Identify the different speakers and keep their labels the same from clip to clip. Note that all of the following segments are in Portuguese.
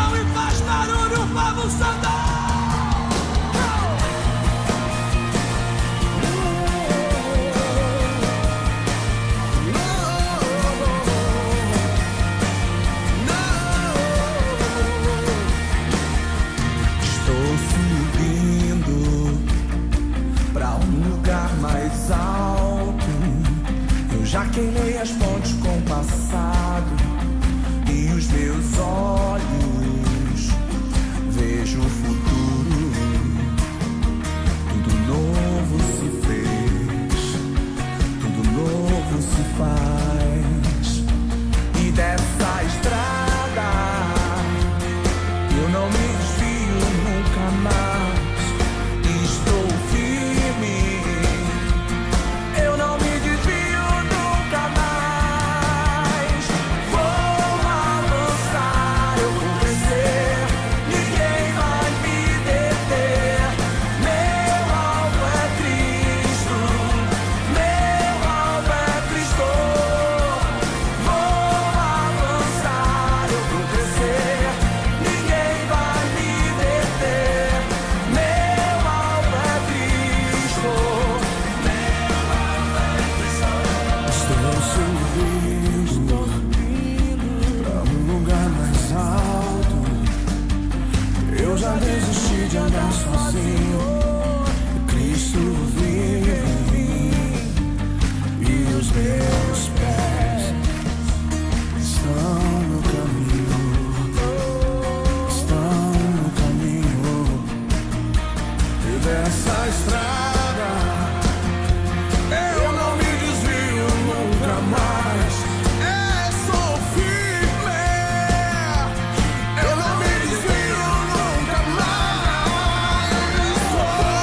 Speaker 1: mão e faz barulho, vamos andar.
Speaker 2: Estou subindo pra um lugar mais alto. Eu já queimei as pontes com o passado e os meus olhos vejo o futuro. Tudo novo se fez, tudo novo se faz. E dessa estrada eu não me desvio nunca mais. Estou firme, eu não me desvio nunca mais. Vou avançar, eu vou crescer, ninguém vai me deter. Meu alvo é Cristo, meu alvo é Cristo. Vou avançar, eu vou crescer, ninguém vai me deter. Meu alvo é Cristo, meu alvo é Cristo. Estou subindo pra um lugar mais alto. Eu já desisti de andar sozinho. Cristo vive em mim e os meus pés estão no caminho, estão no caminho. E dessa estrada eu não me desvio nunca mais. Sou firme, eu não me desvio nunca mais. Vou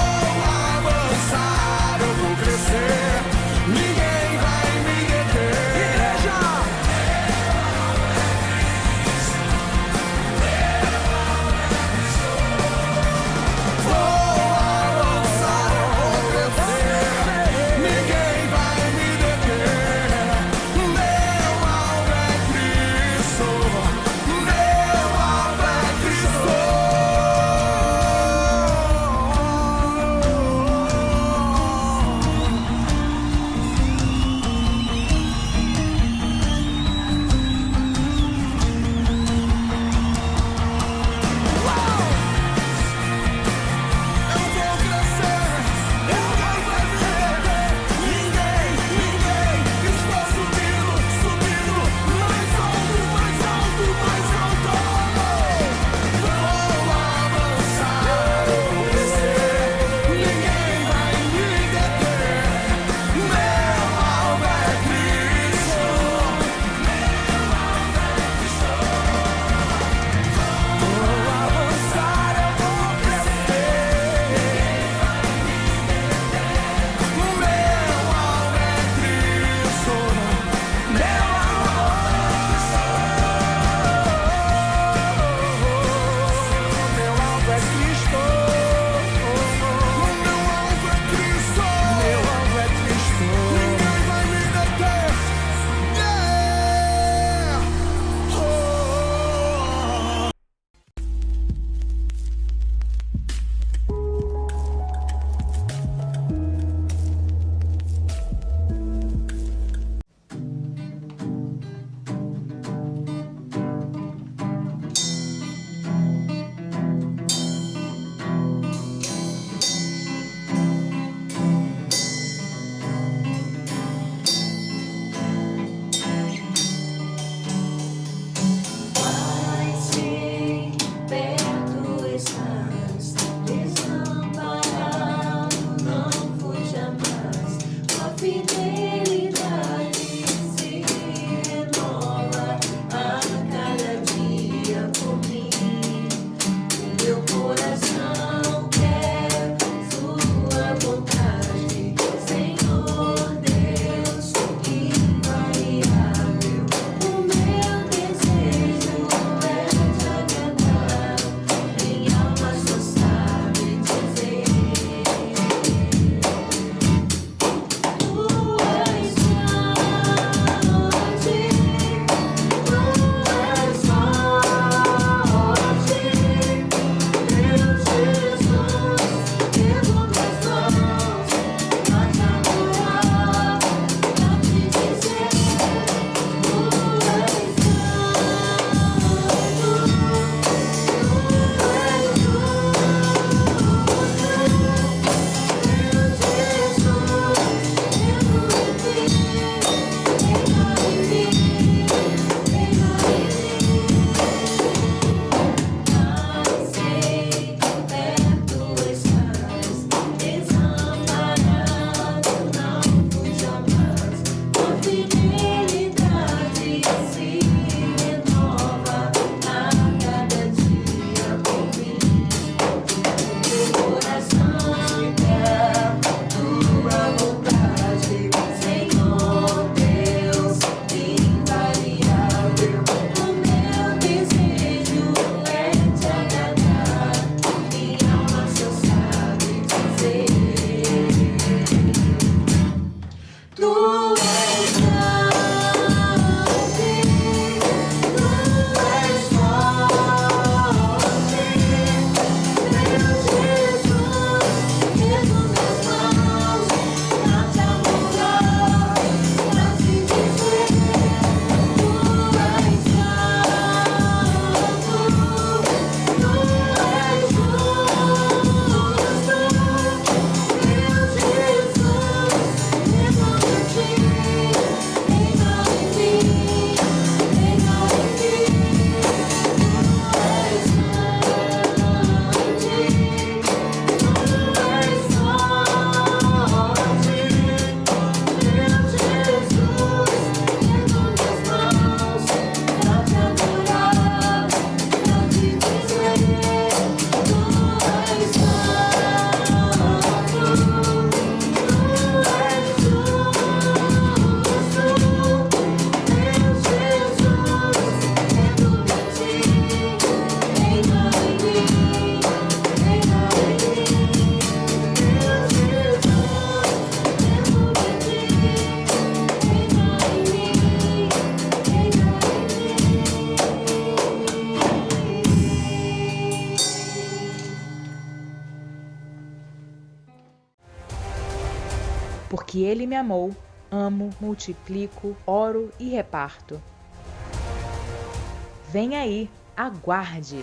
Speaker 3: Porque Ele me amou, amo, multiplico, oro e reparto. Vem aí, aguarde!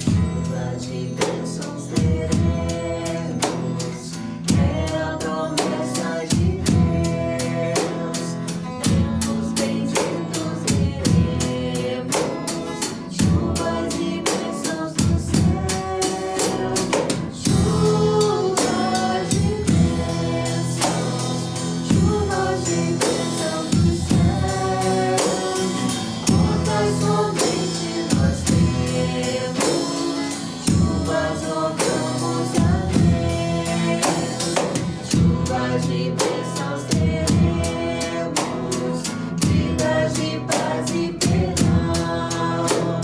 Speaker 2: Chuvas de bênçãos teremos, é a promessa de Deus. Ventos benditos teremos, chuvas de bênçãos do céu. Chuvas de bênçãos, chuvas de bênçãos do céu. Contas somente nós temos. Chuvas rogamos a Deus, chuvas de bênçãos teremos, vidas de paz e perdão.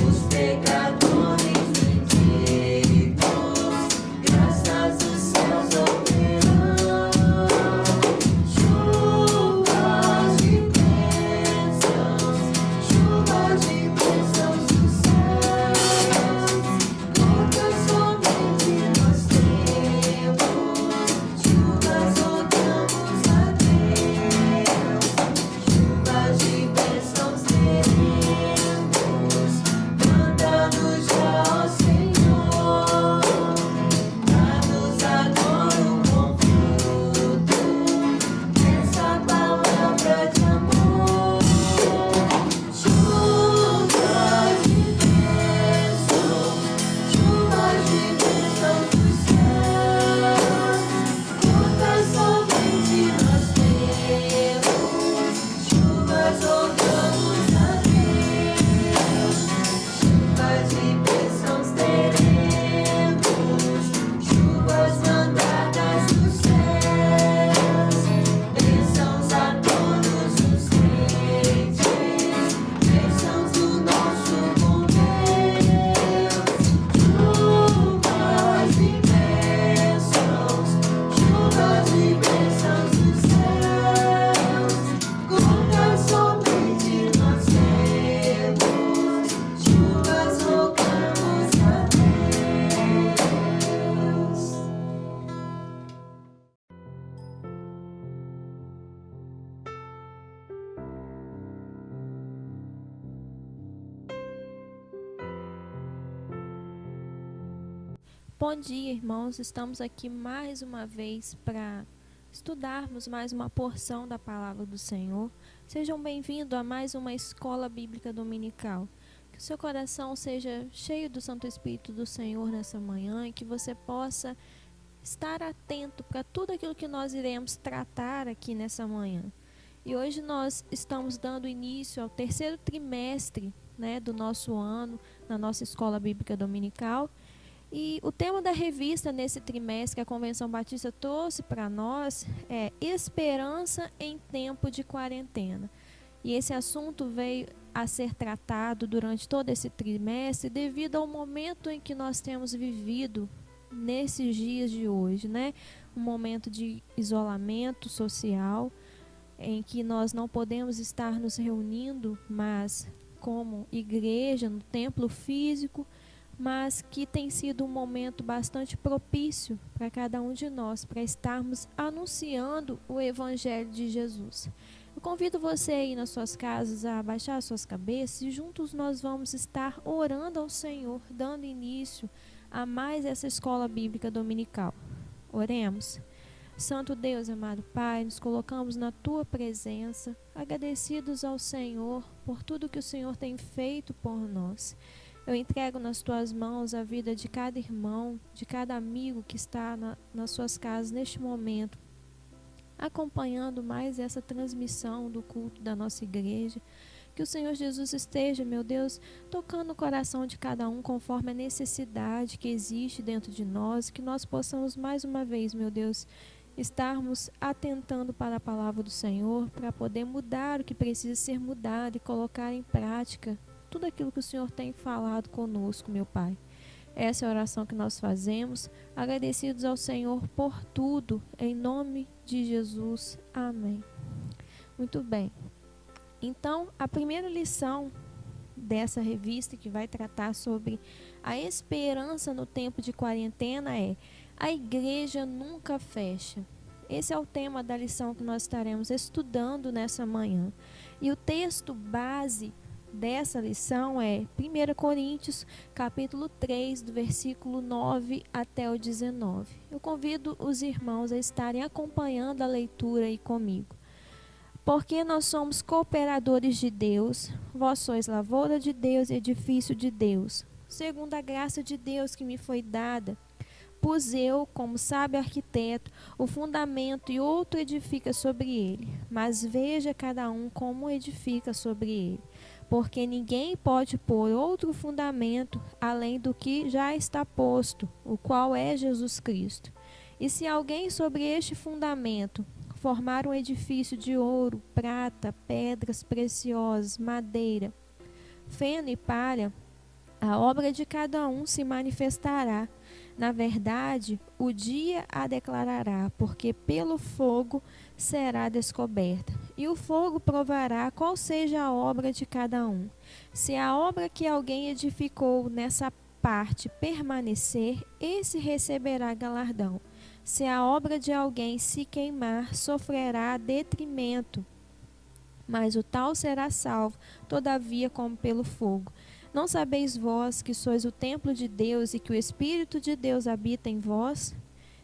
Speaker 2: Os pecadores benditos, graças dos céus obterão. Chuvas de bênçãos, chuvas de bênçãos do céu. Contas somente nós temos, chuvas rogamos a Deus, chuvas de bênçãos teremos, manda-nos já ao Senhor, dá-nos agora um bom fruto, essa palavra de amor. Chuvas de bênçãos, chuvas de bênçãos dos céus, contas somente nós temos, chuvas rogamos a Deus, chuvas de bênçãos teremos, chuvas mandadas dos céus, bênçãos a todos os crentes, bênçãos do nosso bom Deus. Chuvas de bênçãos, chuvas de bênçãos dos céus, contas somente nós temos, chuvas rogamos a Deus.
Speaker 4: Bom dia, irmãos. Estamos aqui mais uma vez para estudarmos mais uma porção da palavra do Senhor. Sejam bem-vindos a mais uma escola bíblica dominical. Que o seu coração seja cheio do Santo Espírito do Senhor nessa manhã e que você possa estar atento para tudo aquilo que nós iremos tratar aqui nessa manhã. E hoje nós estamos dando início ao terceiro trimestre, do nosso ano na nossa escola bíblica dominical. E o tema da revista nesse trimestre que a Convenção Batista trouxe para nós é Esperança em Tempo de Quarentena. E esse assunto veio a ser tratado durante todo esse trimestre devido ao momento em que nós temos vivido nesses dias de hoje, Um momento de isolamento social, em que nós não podemos estar nos reunindo, mas como igreja, no templo físico, mas que tem sido um momento bastante propício para cada um de nós, para estarmos anunciando o Evangelho de Jesus. Eu convido você aí nas suas casas a abaixar as suas cabeças e juntos nós vamos estar orando ao Senhor, dando início a mais essa escola bíblica dominical. Oremos. Santo Deus, amado Pai, nos colocamos na Tua presença, agradecidos ao Senhor por tudo que o Senhor tem feito por nós. Eu entrego nas Tuas mãos a vida de cada irmão, de cada amigo que está nas suas casas neste momento, acompanhando mais essa transmissão do culto da nossa igreja. Que o Senhor Jesus esteja, meu Deus, tocando o coração de cada um conforme a necessidade que existe dentro de nós, que nós possamos mais uma vez, meu Deus, estarmos atentando para a palavra do Senhor, para poder mudar o que precisa ser mudado e colocar em prática tudo aquilo que o Senhor tem falado conosco, meu Pai. Essa é a oração que nós fazemos, agradecidos ao Senhor por tudo, em nome de Jesus. Amém. Muito bem. Então, a primeira lição dessa revista, que vai tratar sobre a esperança no tempo de quarentena, é: a igreja nunca fecha. Esse é o tema da lição que nós estaremos estudando nessa manhã. E o texto base dessa lição é 1 Coríntios, capítulo 3, do versículo 9 até o 19. Eu convido os irmãos a estarem acompanhando a leitura aí comigo. Porque nós somos cooperadores de Deus, vós sois lavoura de Deus e edifício de Deus. Segundo a graça de Deus que me foi dada, pus eu, como sábio arquiteto, o fundamento e outro edifica sobre ele. Mas veja cada um como edifica sobre ele. Porque ninguém pode pôr outro fundamento além do que já está posto, o qual é Jesus Cristo. E se alguém sobre este fundamento formar um edifício de ouro, prata, pedras preciosas, madeira, feno e palha, a obra de cada um se manifestará. Na verdade, o dia a declarará, porque pelo fogo será descoberta. E o fogo provará qual seja a obra de cada um. Se a obra que alguém edificou nessa parte permanecer, esse receberá galardão. Se a obra de alguém se queimar, sofrerá detrimento, mas o tal será salvo, todavia como pelo fogo. Não sabeis vós que sois o templo de Deus e que o Espírito de Deus habita em vós?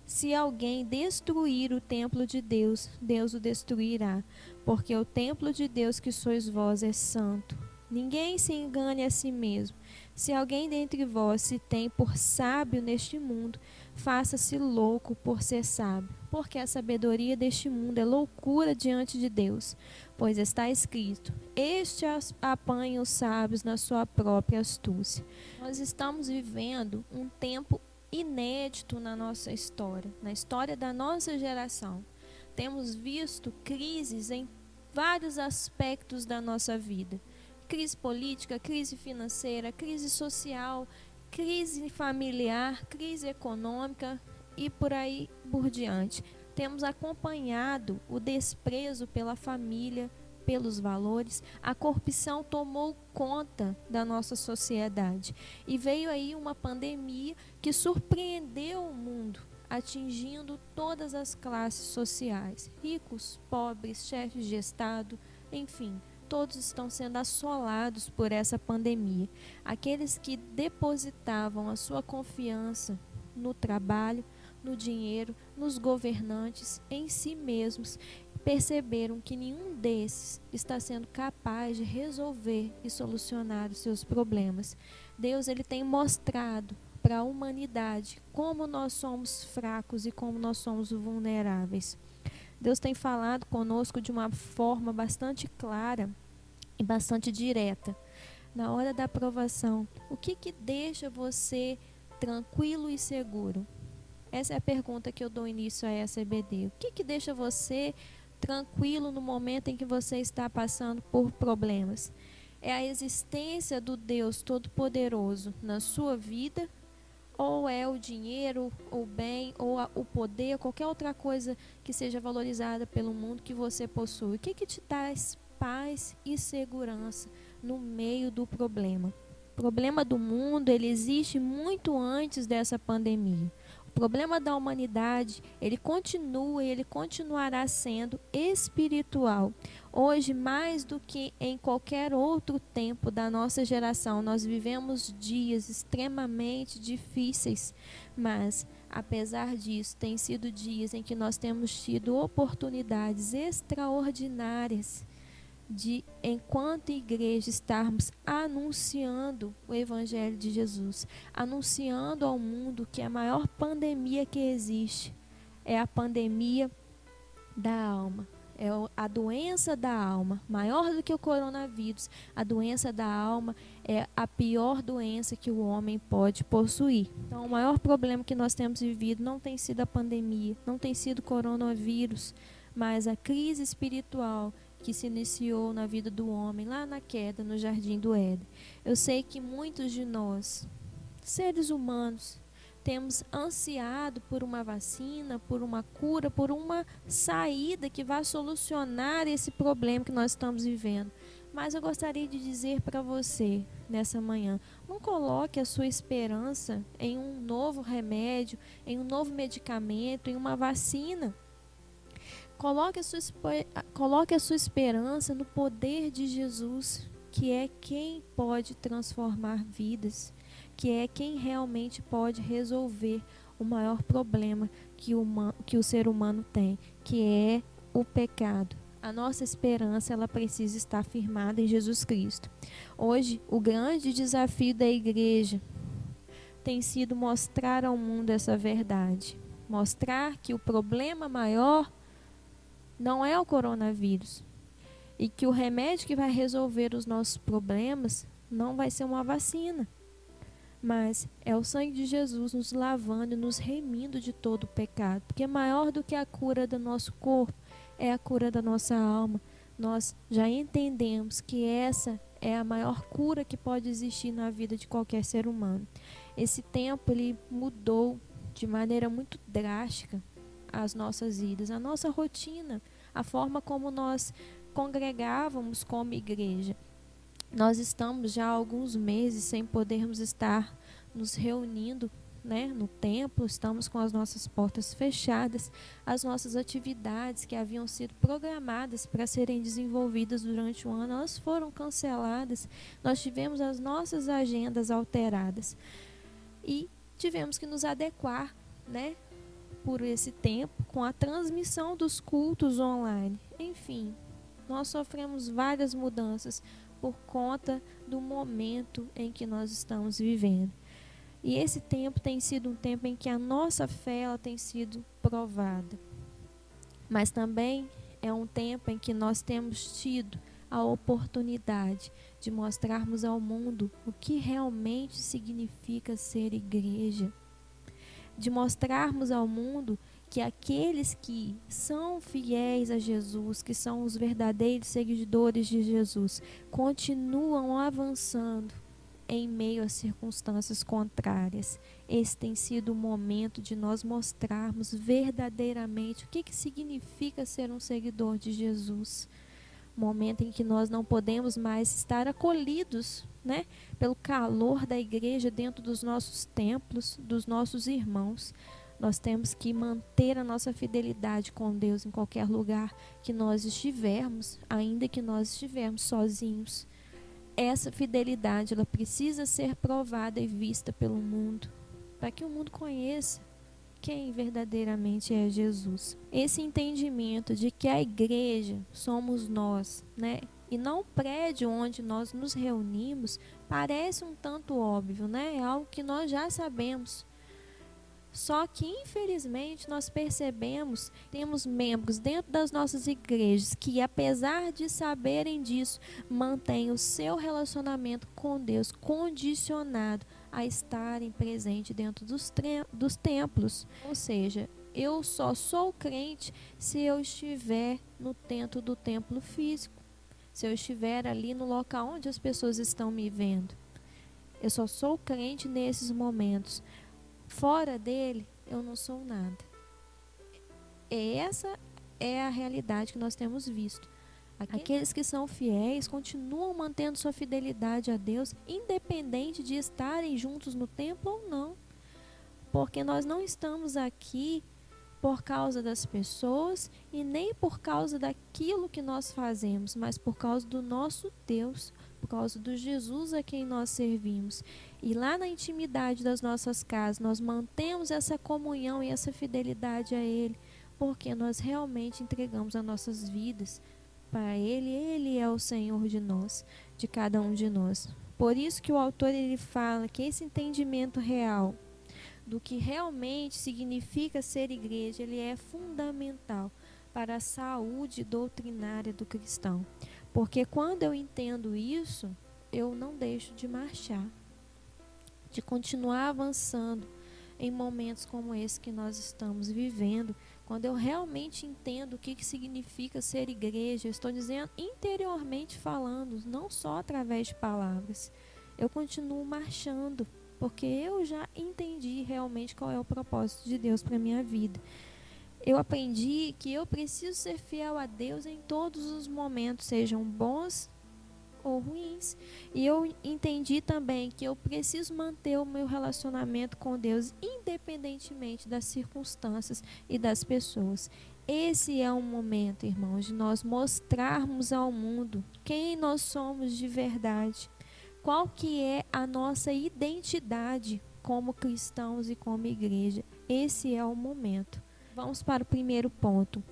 Speaker 4: Se alguém destruir o templo de Deus, Deus o destruirá, porque o templo de Deus que sois vós é santo. Ninguém se engane a si mesmo. Se alguém dentre vós se tem por sábio neste mundo, faça-se louco por ser sábio, porque a sabedoria deste mundo é loucura diante de Deus. Pois está escrito: este apanha os sábios na sua própria astúcia. Nós estamos vivendo um tempo inédito na nossa história, na história da nossa geração. Temos visto crises em vários aspectos da nossa vida. Crise política, crise financeira, crise social, crise familiar, crise econômica e por aí por diante. Temos acompanhado o desprezo pela família, pelos valores. A corrupção tomou conta da nossa sociedade. E veio aí uma pandemia que surpreendeu o mundo, atingindo todas as classes sociais. Ricos, pobres, chefes de Estado, enfim, todos estão sendo assolados por essa pandemia. Aqueles que depositavam a sua confiança no trabalho, no dinheiro, nos governantes, em si mesmos, perceberam que nenhum desses está sendo capaz de resolver e solucionar os seus problemas. Deus, ele tem mostrado para a humanidade como nós somos fracos e como nós somos vulneráveis. Deus tem falado conosco de uma forma bastante clara e bastante direta. Na hora da aprovação, o que deixa você tranquilo e seguro? Essa é a pergunta que eu dou início a essa EBD. O que deixa você tranquilo no momento em que você está passando por problemas? É a existência do Deus Todo-Poderoso na sua vida? Ou é o dinheiro, o bem, ou o poder, qualquer outra coisa que seja valorizada pelo mundo que você possui? O que te traz paz e segurança no meio do problema? O problema do mundo, ele existe muito antes dessa pandemia. O problema da humanidade, ele continua e ele continuará sendo espiritual. Hoje, mais do que em qualquer outro tempo da nossa geração, nós vivemos dias extremamente difíceis, mas, apesar disso, tem sido dias em que nós temos tido oportunidades extraordinárias de, enquanto igreja, estarmos anunciando o Evangelho de Jesus, anunciando ao mundo que a maior pandemia que existe é a pandemia da alma, é a doença da alma, maior do que o coronavírus. A doença da alma é a pior doença que o homem pode possuir. Então, o maior problema que nós temos vivido não tem sido a pandemia, não tem sido o coronavírus, mas a crise espiritual que se iniciou na vida do homem lá na queda, no jardim do Éden. Eu sei que muitos de nós seres humanos, temos ansiado por uma vacina, por uma cura, por uma saída que vá solucionar esse problema que nós estamos vivendo. Mas eu gostaria de dizer para você, nessa manhã, não coloque a sua esperança em um novo remédio, em um novo medicamento, em uma vacina. Coloque a sua esperança no poder de Jesus, que é quem pode transformar vidas, que é quem realmente pode resolver o maior problema que o ser humano tem, que é o pecado. A nossa esperança, ela precisa estar firmada em Jesus Cristo. Hoje, o grande desafio da igreja tem sido mostrar ao mundo essa verdade. Mostrar que o problema maior não é o coronavírus. E que o remédio que vai resolver os nossos problemas não vai ser uma vacina. Mas é o sangue de Jesus nos lavando e nos remindo de todo o pecado. Porque maior do que a cura do nosso corpo é a cura da nossa alma. Nós já entendemos que essa é a maior cura que pode existir na vida de qualquer ser humano. Esse tempo ele mudou de maneira muito drástica as nossas vidas, a nossa rotina, a forma como nós congregávamos como igreja. Nós estamos já há alguns meses sem podermos estar nos reunindo, no templo, estamos com as nossas portas fechadas, as nossas atividades que haviam sido programadas para serem desenvolvidas durante o ano, elas foram canceladas, nós tivemos as nossas agendas alteradas e tivemos que nos adequar, por esse tempo, com a transmissão dos cultos online. Enfim, nós sofremos várias mudanças por conta do momento em que nós estamos vivendo. E esse tempo tem sido um tempo em que a nossa fé ela tem sido provada. Mas também é um tempo em que nós temos tido a oportunidade de mostrarmos ao mundo o que realmente significa ser igreja. De mostrarmos ao mundo que aqueles que são fiéis a Jesus, que são os verdadeiros seguidores de Jesus, continuam avançando em meio a circunstâncias contrárias. Esse tem sido o momento de nós mostrarmos verdadeiramente o que significa ser um seguidor de Jesus. Momento em que nós não podemos mais estar acolhidos, pelo calor da igreja dentro dos nossos templos, dos nossos irmãos. Nós temos que manter a nossa fidelidade com Deus em qualquer lugar que nós estivermos, ainda que nós estivermos sozinhos. Essa fidelidade ela precisa ser provada e vista pelo mundo, para que o mundo conheça quem verdadeiramente é Jesus. Esse entendimento de que a igreja somos nós, e não o prédio onde nós nos reunimos, parece um tanto óbvio, É algo que nós já sabemos. Só que, infelizmente, nós percebemos, temos membros dentro das nossas igrejas que, apesar de saberem disso, mantêm o seu relacionamento com Deus condicionado a estarem presentes dentro dos templos. Ou seja, eu só sou crente se eu estiver no dentro do templo físico, se eu estiver ali no local onde as pessoas estão me vendo. Eu só sou crente nesses momentos. Fora dele, eu não sou nada. Essa é a realidade que nós temos visto. Aqueles que são fiéis continuam mantendo sua fidelidade a Deus, independente de estarem juntos no templo ou não. Porque nós não estamos aqui por causa das pessoas e nem por causa daquilo que nós fazemos, mas por causa do nosso Deus, por causa do Jesus a quem nós servimos. E lá na intimidade das nossas casas, nós mantemos essa comunhão e essa fidelidade a Ele, porque nós realmente entregamos as nossas vidas para Ele. Ele é o Senhor de nós, de cada um de nós. Por isso que o autor ele fala que esse entendimento real do que realmente significa ser igreja, ele é fundamental para a saúde doutrinária do cristão. Porque quando eu entendo isso, eu não deixo de marchar, de continuar avançando em momentos como esse que nós estamos vivendo. Quando eu realmente entendo o que significa ser igreja, eu estou dizendo interiormente falando, não só através de palavras, eu continuo marchando. porque eu já entendi realmente qual é o propósito de Deus para minha vida. Eu aprendi que eu preciso ser fiel a Deus em todos os momentos, sejam bons ou ruins. E eu entendi também que eu preciso manter o meu relacionamento com Deus, independentemente das circunstâncias e das pessoas. Esse é um momento, irmãos, de nós mostrarmos ao mundo quem nós somos de verdade. Qual que é a nossa identidade como cristãos e como igreja. Esse é o momento. Vamos para o primeiro ponto.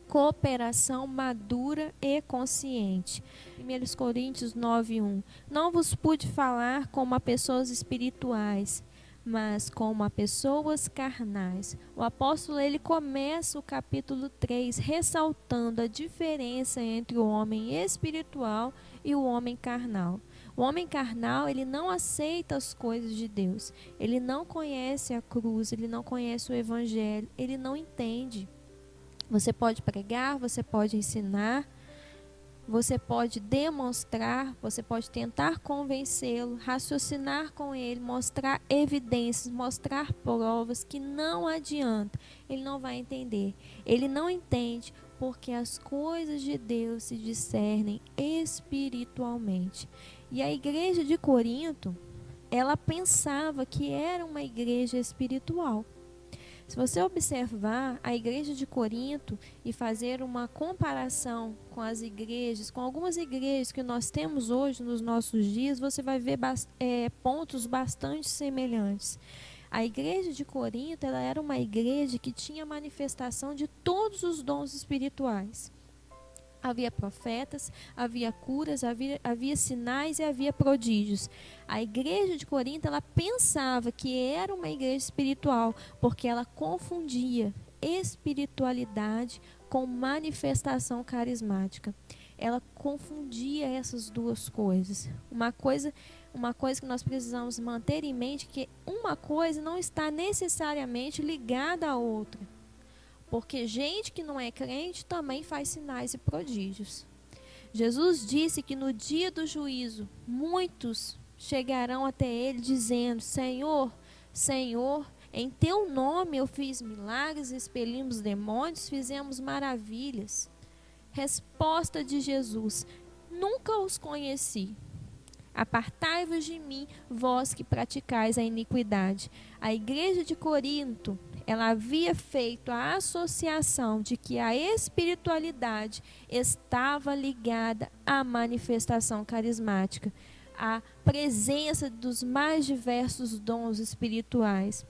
Speaker 4: Cooperação madura e consciente. 1 Coríntios 9:1. Não vos pude falar como a pessoas espirituais, mas como a pessoas carnais. O apóstolo ele começa o capítulo 3 ressaltando a diferença entre o homem espiritual e o homem carnal. O homem carnal, ele não aceita as coisas de Deus. Ele não conhece a cruz, ele não conhece o evangelho, ele não entende. Você pode pregar, você pode ensinar, você pode demonstrar, você pode tentar convencê-lo, raciocinar com ele, mostrar evidências, mostrar provas, que não adianta. Ele não vai entender. Ele não entende porque as coisas de Deus se discernem espiritualmente. E a igreja de Corinto, ela pensava que era uma igreja espiritual. Se você observar a igreja de Corinto e fazer uma comparação com as igrejas, com algumas igrejas que nós temos hoje nos nossos dias, você vai ver pontos bastante semelhantes. A igreja de Corinto, ela era uma igreja que tinha manifestação de todos os dons espirituais. Havia profetas, havia curas, havia sinais e havia prodígios. A igreja de Corinto, ela pensava que era uma igreja espiritual, porque ela confundia espiritualidade com manifestação carismática. Ela confundia essas duas coisas. Uma coisa que nós precisamos manter em mente, que uma coisa não está necessariamente ligada à outra. Porque gente que não é crente também faz sinais e prodígios. Jesus disse que no dia do juízo, muitos chegarão até ele dizendo: Senhor, Senhor, em teu nome eu fiz milagres, expelimos demônios, fizemos maravilhas. Resposta de Jesus: nunca os conheci. Apartai-vos de mim, vós que praticais a iniquidade. A igreja de Corinto, ela havia feito a associação de que a espiritualidade estava ligada à manifestação carismática, à presença dos mais diversos dons espirituais.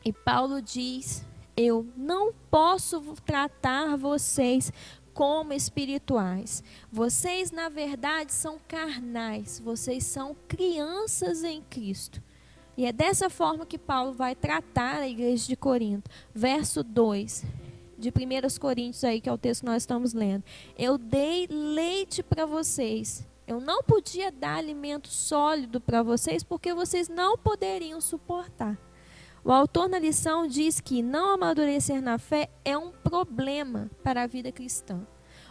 Speaker 4: E Paulo diz: eu não posso tratar vocês como espirituais. Vocês, na verdade, são carnais. Vocês são crianças em Cristo. E é dessa forma que Paulo vai tratar a igreja de Corinto. Verso 2 de 1 Coríntios, aí, que é o texto que nós estamos lendo. Eu dei leite para vocês. Eu não podia dar alimento sólido para vocês, porque vocês não poderiam suportar. O autor na lição diz que não amadurecer na fé é um problema para a vida cristã.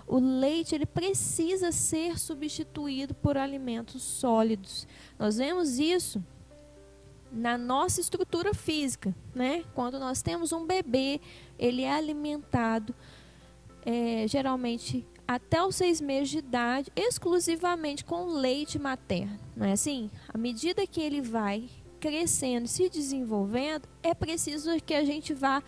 Speaker 4: O leite ele precisa ser substituído por alimentos sólidos. Nós vemos isso na nossa estrutura física, né? Quando nós temos um bebê, ele é alimentado geralmente até os 6 meses de idade, exclusivamente com leite materno, não é assim? À medida que ele vai crescendo, se desenvolvendo, é preciso que a gente vá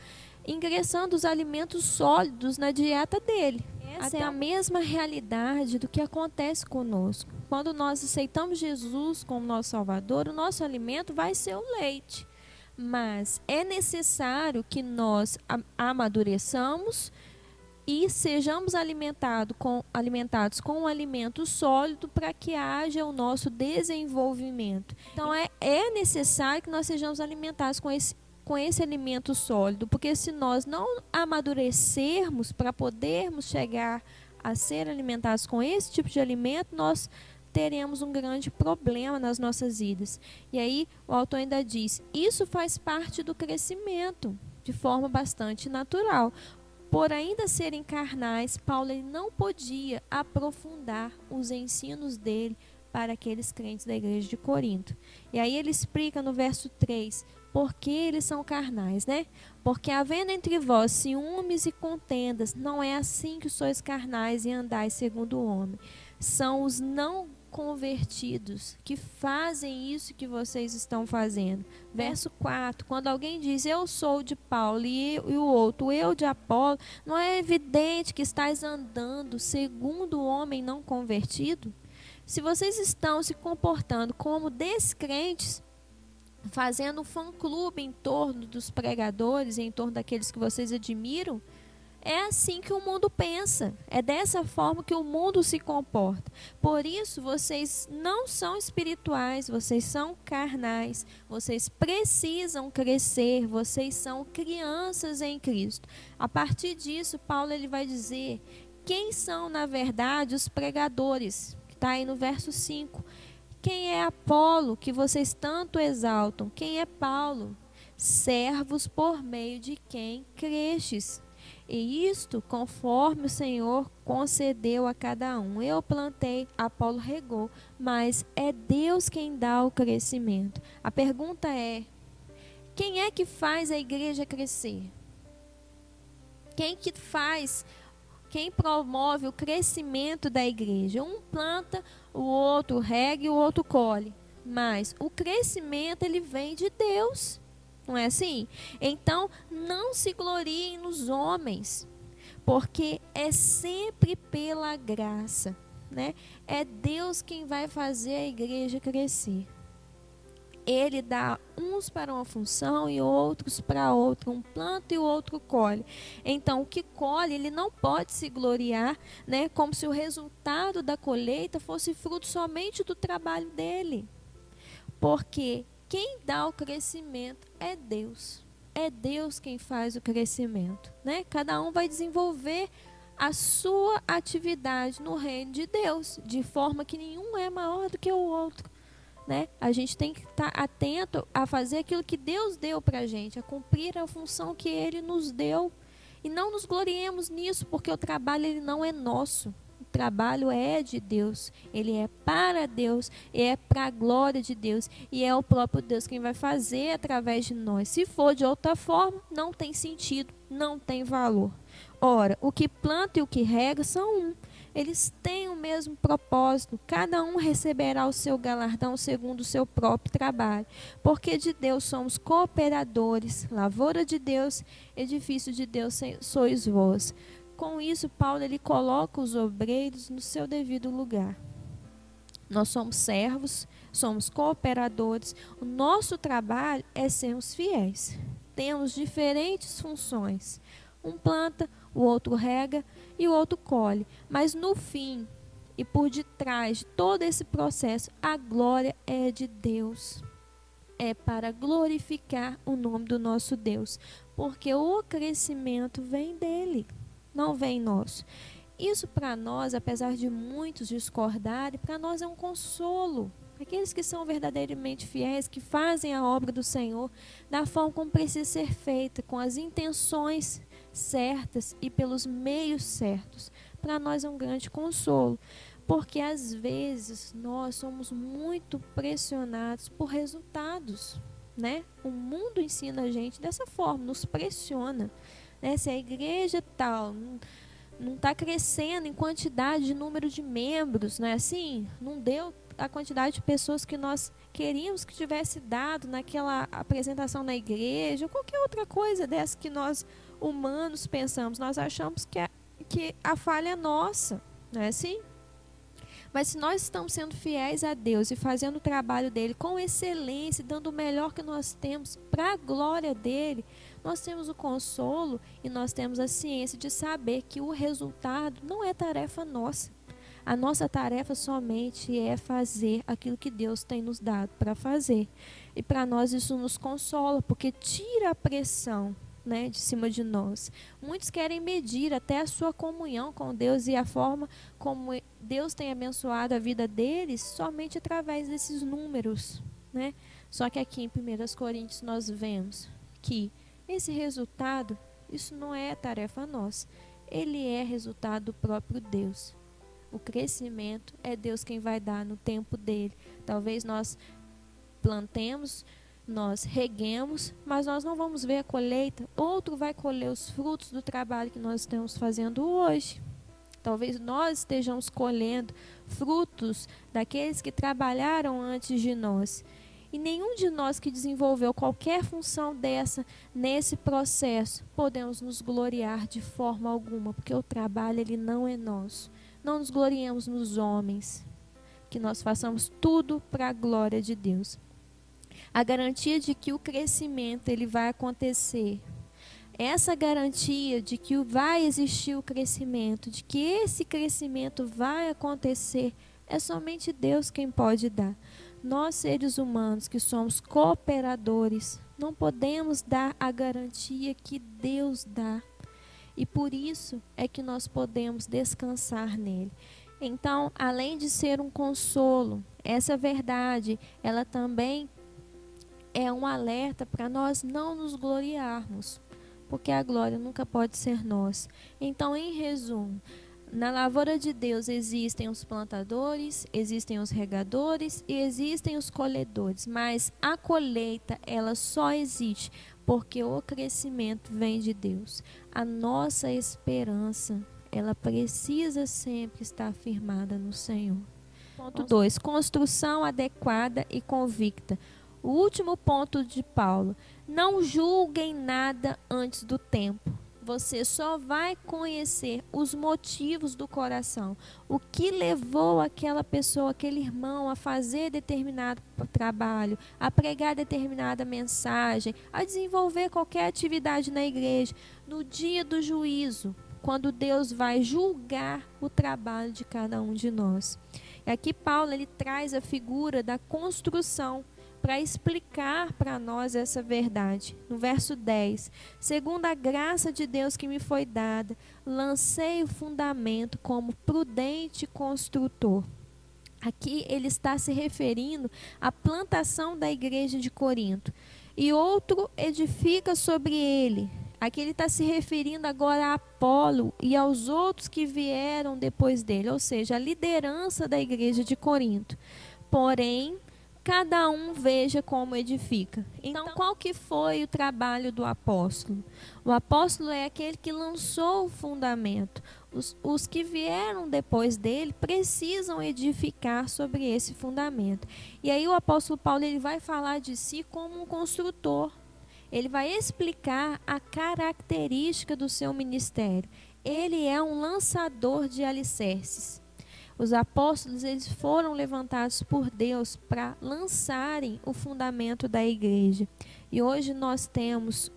Speaker 4: ingressando os alimentos sólidos na dieta dele. Essa é a mesma realidade do que acontece conosco. Quando nós aceitamos Jesus como nosso Salvador, o nosso alimento vai ser o leite. Mas é necessário que nós amadureçamos e sejamos alimentados com um alimento sólido para que haja o nosso desenvolvimento. Então é necessário que nós sejamos alimentados com esse alimento sólido, porque se nós não amadurecermos para podermos chegar a ser alimentados com esse tipo de alimento, nós teremos um grande problema nas nossas vidas. E aí o autor ainda diz: isso faz parte do crescimento de forma bastante natural. Por ainda serem carnais, Paulo ele não podia aprofundar os ensinos dele para aqueles crentes da igreja de Corinto. E aí ele explica no verso 3, por que eles são carnais, né? Porque havendo entre vós ciúmes e contendas, não é assim que sois carnais e andais segundo o homem. São os não convertidos que fazem isso que vocês estão fazendo. Verso 4, quando alguém diz eu sou de Paulo e o outro eu de Apolo, não é evidente que estáis andando segundo o homem não convertido? Se vocês estão se comportando como descrentes, fazendo um fã-clube em torno dos pregadores, em torno daqueles que vocês admiram, é assim que o mundo pensa, é dessa forma que o mundo se comporta. Por isso, vocês não são espirituais, vocês são carnais, vocês precisam crescer, vocês são crianças em Cristo. A partir disso, Paulo ele vai dizer quem são, na verdade, os pregadores, que está aí no verso 5. Quem é Apolo, que vocês tanto exaltam? Quem é Paulo? Servos por meio de quem crestes. E isto conforme o Senhor concedeu a cada um. Eu plantei, Apolo regou, mas é Deus quem dá o crescimento. A pergunta é, quem é que faz a igreja crescer? Quem promove o crescimento da igreja? Um planta, o outro rega e o outro colhe. Mas o crescimento ele vem de Deus. Não é assim? Então, não se gloriem nos homens, porque é sempre pela graça, né? É Deus quem vai fazer a igreja crescer. Ele dá uns para uma função e outros para outra. Um planta e o outro colhe. Então, o que colhe, ele não pode se gloriar, né? Como se o resultado da colheita fosse fruto somente do trabalho dele. Porque quem dá o crescimento é Deus. É Deus quem faz o crescimento, né? Cada um vai desenvolver a sua atividade no reino de Deus, de forma que nenhum é maior do que o outro, né? A gente tem que estar atento a fazer aquilo que Deus deu para a gente, a cumprir a função que Ele nos deu. E não nos gloriemos nisso, porque o trabalho ele não é nosso. O trabalho é de Deus, ele é para Deus, é para a glória de Deus, e é o próprio Deus quem vai fazer através de nós. Se for de outra forma, não tem sentido, não tem valor. Ora, o que planta e o que rega são um. Eles têm o mesmo propósito, cada um receberá o seu galardão segundo o seu próprio trabalho. Porque de Deus somos cooperadores, lavoura de Deus, edifício de Deus sois vós. Com isso, Paulo ele coloca os obreiros no seu devido lugar. Nós somos servos, somos cooperadores. O nosso trabalho é sermos fiéis. Temos diferentes funções. Um planta, o outro rega e o outro colhe. Mas no fim e por detrás de todo esse processo, a glória é de Deus. É para glorificar o nome do nosso Deus. Porque o crescimento vem dele, não vem nosso. Isso para nós, apesar de muitos discordarem, para nós é um consolo. Aqueles que são verdadeiramente fiéis, que fazem a obra do Senhor da forma como precisa ser feita, com as intenções certas e pelos meios certos. Para nós é um grande consolo, porque às vezes nós somos muito pressionados por resultados, né? O mundo ensina a gente dessa forma, nos pressiona, né? Se a igreja tal não está crescendo em quantidade de número de membros, não é assim? Não deu a quantidade de pessoas que nós queríamos que tivesse dado naquela apresentação na igreja, ou qualquer outra coisa dessa que nós humanos pensamos. Nós achamos que a falha é nossa, não é assim? Mas se nós estamos sendo fiéis a Deus e fazendo o trabalho dele com excelência, dando o melhor que nós temos para a glória dele, nós temos o consolo e nós temos a ciência de saber que o resultado não é tarefa nossa. A nossa tarefa somente é fazer aquilo que Deus tem nos dado para fazer. E para nós isso nos consola, porque tira a pressão, né, de cima de nós. Muitos querem medir até a sua comunhão com Deus e a forma como Deus tem abençoado a vida deles somente através desses números, né? Só que aqui em 1 Coríntios nós vemos que esse resultado, isso não é tarefa nossa. Ele é resultado do próprio Deus. O crescimento é Deus quem vai dar no tempo dele. Talvez nós plantemos, nós reguemos, mas nós não vamos ver a colheita. Outro vai colher os frutos do trabalho que nós estamos fazendo hoje. Talvez nós estejamos colhendo frutos daqueles que trabalharam antes de nós. E nenhum de nós que desenvolveu qualquer função dessa nesse processo podemos nos gloriar de forma alguma, porque o trabalho ele não é nosso. Não nos gloriemos nos homens, que nós façamos tudo para a glória de Deus. A garantia de que o crescimento ele vai acontecer, essa garantia de que vai existir o crescimento, de que esse crescimento vai acontecer, é somente Deus quem pode dar. Nós, seres humanos, que somos cooperadores, não podemos dar a garantia que Deus dá. E por isso é que nós podemos descansar nele. Então, além de ser um consolo, essa verdade, ela também é um alerta para nós não nos gloriarmos, porque a glória nunca pode ser nossa. Então, em resumo, na lavoura de Deus existem os plantadores, existem os regadores e existem os colhedores, mas a colheita ela só existe porque o crescimento vem de Deus. A nossa esperança, ela precisa sempre estar firmada no Senhor. Ponto 2. Construção adequada e convicta. O último ponto de Paulo: não julguem nada antes do tempo. Você só vai conhecer os motivos do coração, o que levou aquela pessoa, aquele irmão a fazer determinado trabalho, a pregar determinada mensagem, a desenvolver qualquer atividade na igreja, no dia do juízo, quando Deus vai julgar o trabalho de cada um de nós. E aqui Paulo ele traz a figura da construção para explicar para nós essa verdade. No verso 10, segundo a graça de Deus que me foi dada, lancei o fundamento como prudente construtor. Aqui ele está se referindo à plantação da igreja de Corinto. E outro edifica sobre ele. Aqui ele está se referindo agora a Apolo e aos outros que vieram depois dele, ou seja, a liderança da igreja de Corinto. Porém, cada um veja como edifica. Então, qual que foi o trabalho do apóstolo? O apóstolo é aquele que lançou o fundamento. Os que vieram depois dele precisam edificar sobre esse fundamento. E aí o apóstolo Paulo ele vai falar de si como um construtor. Ele vai explicar a característica do seu ministério. Ele é um lançador de alicerces. Os apóstolos eles foram levantados por Deus para lançarem o fundamento da igreja. E hoje nós temos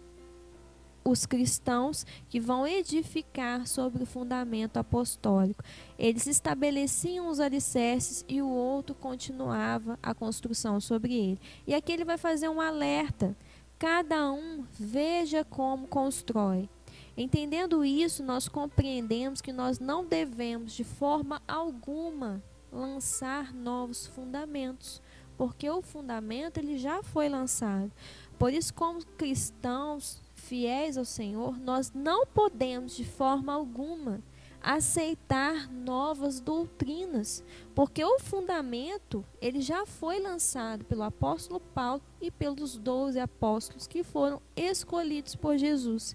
Speaker 4: os cristãos que vão edificar sobre o fundamento apostólico. Eles estabeleciam os alicerces e o outro continuava a construção sobre ele. E aqui ele vai fazer um alerta. Cada um veja como constrói. Entendendo isso, nós compreendemos que nós não devemos de forma alguma lançar novos fundamentos, porque o fundamento ele já foi lançado. Por isso, como cristãos fiéis ao Senhor, nós não podemos de forma alguma aceitar novas doutrinas, porque o fundamento ele já foi lançado pelo apóstolo Paulo e pelos 12 apóstolos que foram escolhidos por Jesus.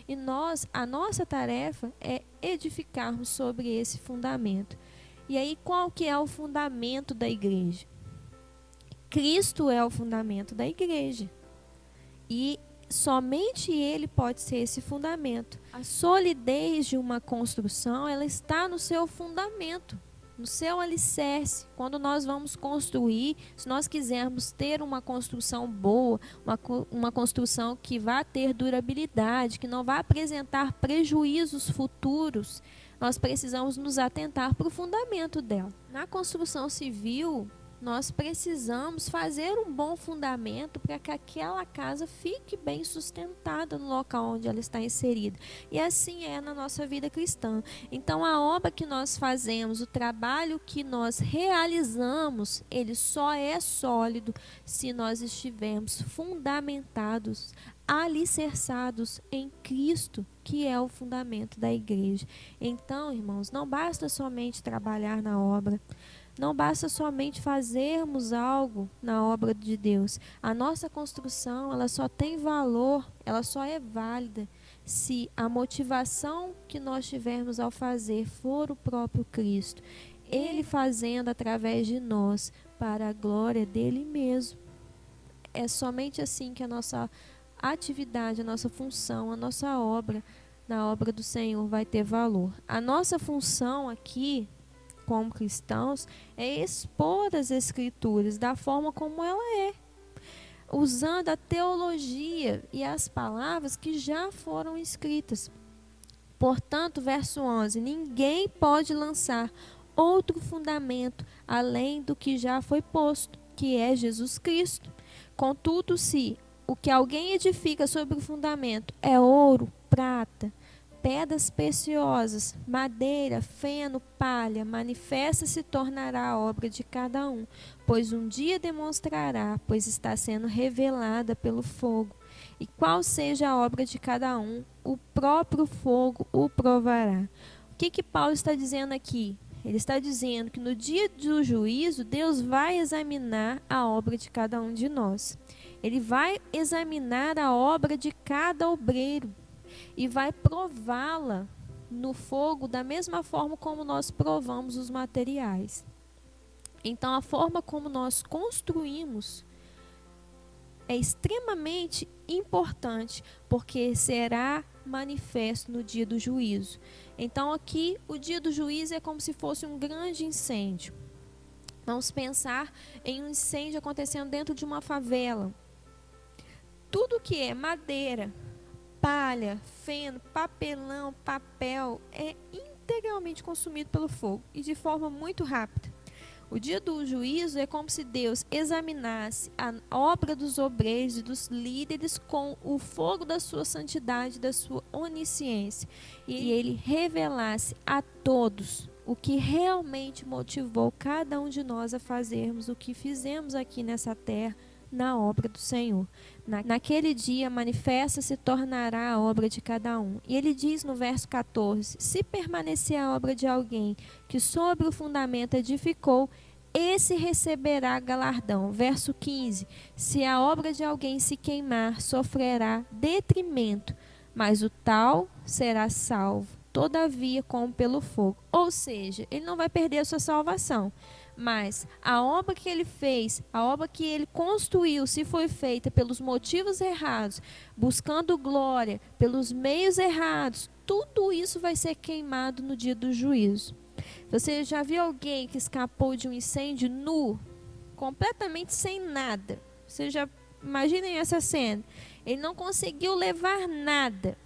Speaker 4: E a nossa tarefa é edificarmos sobre esse fundamento. E aí, qual que é o fundamento da igreja? Cristo é o fundamento da igreja. E somente Ele pode ser esse fundamento. A solidez de uma construção, ela está no seu fundamento, no seu alicerce. Quando nós vamos construir, se nós quisermos ter uma construção boa, uma construção que vá ter durabilidade, que não vá apresentar prejuízos futuros, nós precisamos nos atentar para o fundamento dela. Na construção civil, Nós precisamos fazer um bom fundamento para que aquela casa fique bem sustentada no local onde ela está inserida. E assim é na nossa vida cristã. Então, a obra que nós fazemos, o trabalho que nós realizamos, ele só é sólido se nós estivermos fundamentados, alicerçados em Cristo, que é o fundamento da igreja. Então, irmãos, não basta somente trabalhar na obra, não basta somente fazermos algo na obra de Deus. A nossa construção, ela só tem valor, ela só é válida se a motivação que nós tivermos ao fazer for o próprio Cristo. Ele fazendo através de nós para a glória dele mesmo. É somente assim que a nossa atividade, a nossa função, a nossa obra, na obra do Senhor vai ter valor. A nossa função aqui, como cristãos, é expor as Escrituras da forma como ela é, usando a teologia e as palavras que já foram escritas. Portanto, verso 11, ninguém pode lançar outro fundamento além do que já foi posto, que é Jesus Cristo. Contudo, se o que alguém edifica sobre o fundamento é ouro, prata, pedras preciosas, madeira, feno, palha, manifesta se tornará a obra de cada um, pois um dia demonstrará, pois está sendo revelada pelo fogo. E qual seja a obra de cada um, o próprio fogo o provará. O que Paulo está dizendo aqui? Ele está dizendo que no dia do juízo, Deus vai examinar a obra de cada um de nós. Ele vai examinar a obra de cada obreiro e vai prová-la no fogo da mesma forma como nós provamos os materiais. Então, a forma como nós construímos é extremamente importante, porque será manifesto no dia do juízo. Então, aqui, o dia do juízo é como se fosse um grande incêndio. Vamos pensar em um incêndio acontecendo dentro de uma favela. Tudo que é madeira, palha, feno, papelão, papel é integralmente consumido pelo fogo e de forma muito rápida. O dia do juízo é como se Deus examinasse a obra dos obreiros e dos líderes com o fogo da sua santidade, da sua onisciência, e ele revelasse a todos o que realmente motivou cada um de nós a fazermos o que fizemos aqui nessa terra, na obra do Senhor. Naquele dia manifesta se tornará a obra de cada um. E ele diz no verso 14, se permanecer a obra de alguém que sobre o fundamento edificou, esse receberá galardão. Verso 15, se a obra de alguém se queimar, sofrerá detrimento, mas o tal será salvo, todavia como pelo fogo. Ou seja, ele não vai perder a sua salvação, mas a obra que ele fez, a obra que ele construiu, se foi feita pelos motivos errados, buscando glória, pelos meios errados, tudo isso vai ser queimado no dia do juízo. Você já viu alguém que escapou de um incêndio nu, completamente sem nada? Você já imaginem essa cena. Ele não conseguiu levar nada,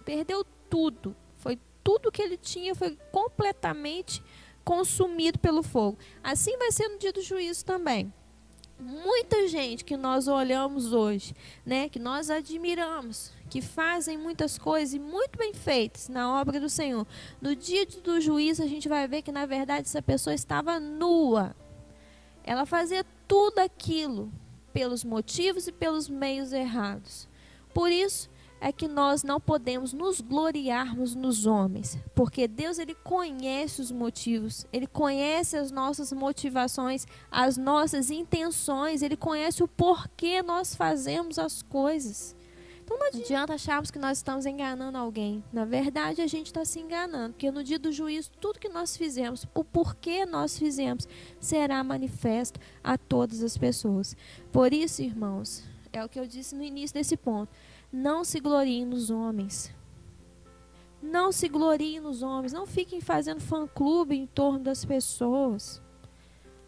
Speaker 4: perdeu tudo. Foi tudo que ele tinha, foi completamente consumido pelo fogo. Assim vai ser no dia do juízo também. Muita gente que nós olhamos hoje, né, que nós admiramos, que fazem muitas coisas e muito bem feitas na obra do Senhor, no dia do juízo a gente vai ver que na verdade essa pessoa estava nua. Ela fazia tudo aquilo pelos motivos e pelos meios errados. Por isso é que nós não podemos nos gloriarmos nos homens, porque Deus, ele conhece os motivos, ele conhece as nossas motivações, as nossas intenções, ele conhece o porquê nós fazemos as coisas. Então não adianta acharmos que nós estamos enganando alguém. Na verdade, a gente está se enganando, porque no dia do juízo, tudo que nós fizemos, o porquê nós fizemos, será manifesto a todas as pessoas. Por isso, irmãos, é o que eu disse no início desse ponto, não se gloriem nos homens. Não se gloriem nos homens. Não fiquem fazendo fã-clube em torno das pessoas,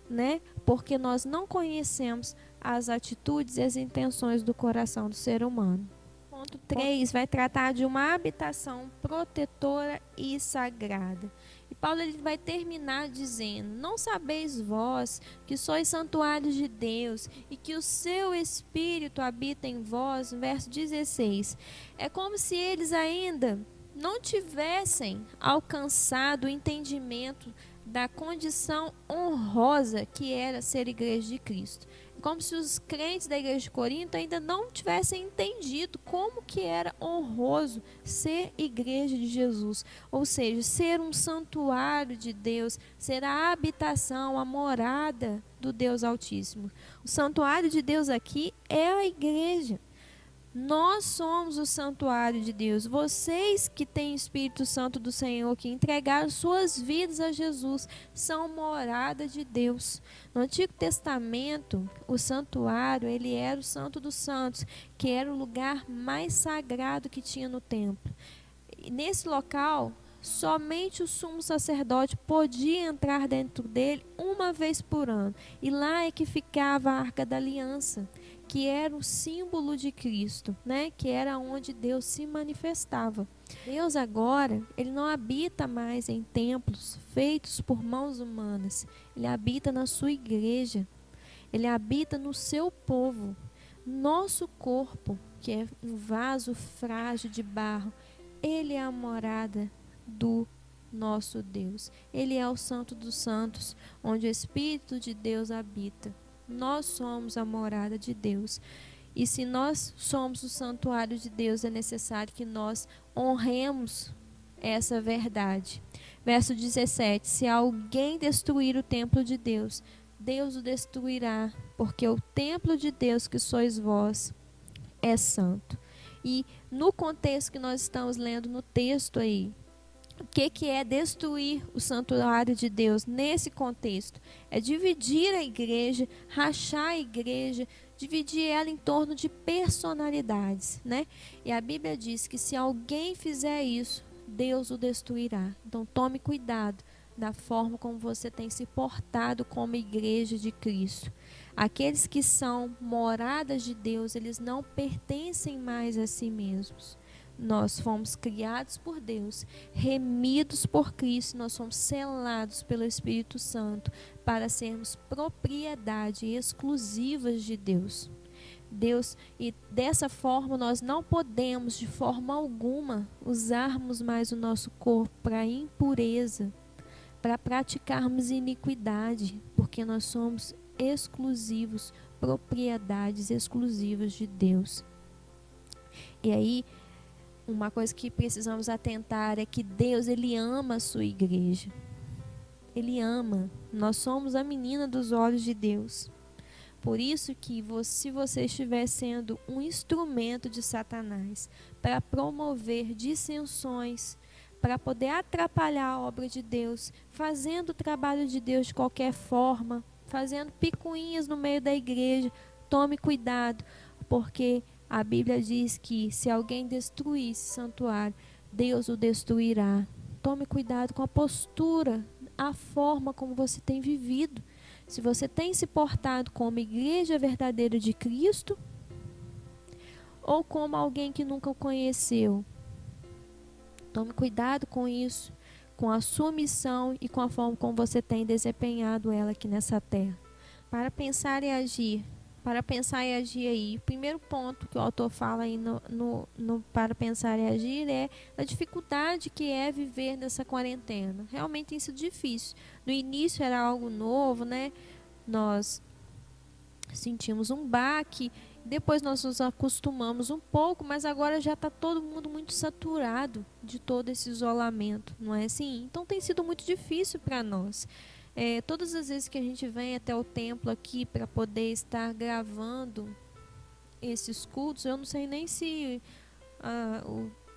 Speaker 4: né? Porque nós não conhecemos as atitudes e as intenções do coração do ser humano. Ponto 3 vai tratar de uma habitação protetora e sagrada. E Paulo ele vai terminar dizendo: não sabeis vós que sois santuários de Deus e que o seu Espírito habita em vós? Verso 16. É como se eles ainda não tivessem alcançado o entendimento da condição honrosa que era ser igreja de Cristo. Como se os crentes da igreja de Corinto ainda não tivessem entendido como que era honroso ser igreja de Jesus, ou seja, ser um santuário de Deus, ser a habitação, a morada do Deus Altíssimo. O santuário de Deus aqui é a igreja. Nós somos o santuário de Deus. Vocês que têm o Espírito Santo do Senhor, que entregaram suas vidas a Jesus, são morada de Deus. No Antigo Testamento, o santuário, ele era o Santo dos Santos, que era o lugar mais sagrado que tinha no templo. E nesse local, somente o sumo sacerdote podia entrar dentro dele uma vez por ano. E lá é que ficava a Arca da Aliança, que era o símbolo de Cristo, né? Que era onde Deus se manifestava. Deus agora, ele não habita mais em templos feitos por mãos humanas. Ele habita na sua igreja. Ele habita no seu povo. Nosso corpo, que é um vaso frágil de barro, ele é a morada do nosso Deus. Ele é o Santo dos Santos, onde o Espírito de Deus habita. Nós somos a morada de Deus. E se nós somos o santuário de Deus, é necessário que nós honremos essa verdade. Verso 17: se alguém destruir o templo de Deus, Deus o destruirá, porque o templo de Deus que sois vós é santo. E no contexto que nós estamos lendo no texto aí, o que é destruir o santuário de Deus nesse contexto? É dividir a igreja, rachar a igreja, dividir ela em torno de personalidades, né? E a Bíblia diz que se alguém fizer isso, Deus o destruirá. Então tome cuidado da forma como você tem se portado como igreja de Cristo. Aqueles que são moradas de Deus, eles não pertencem mais a si mesmos. Nós fomos criados por Deus, remidos por Cristo, nós somos selados pelo Espírito Santo para sermos propriedade exclusivas de Deus. E dessa forma nós não podemos de forma alguma usarmos mais o nosso corpo para impureza, para praticarmos iniquidade, porque nós somos exclusivos, propriedades exclusivas de Deus. E aí, uma coisa que precisamos atentar é que Deus, ele ama a sua igreja. Ele ama. Nós somos a menina dos olhos de Deus. Por isso que se você estiver sendo um instrumento de Satanás para promover dissensões, para poder atrapalhar a obra de Deus, fazendo o trabalho de Deus de qualquer forma, fazendo picuinhas no meio da igreja, tome cuidado, porque a Bíblia diz que se alguém destruir esse santuário, Deus o destruirá. Tome cuidado com a postura, a forma como você tem vivido. Se você tem se portado como igreja verdadeira de Cristo ou como alguém que nunca o conheceu. Tome cuidado com isso, com a sua missão e com a forma como você tem desempenhado ela aqui nessa terra. Para pensar e agir. Para pensar e agir aí, o primeiro ponto que o autor fala aí para pensar e agir é a dificuldade que é viver nessa quarentena. Realmente tem sido difícil. No início era algo novo, né? Nós sentimos um baque, depois nós nos acostumamos um pouco, mas agora já está todo mundo muito saturado de todo esse isolamento, não é assim? Então tem sido muito difícil para nós. Todas as vezes que a gente vem até o templo aqui para poder estar gravando esses cultos, eu não sei nem se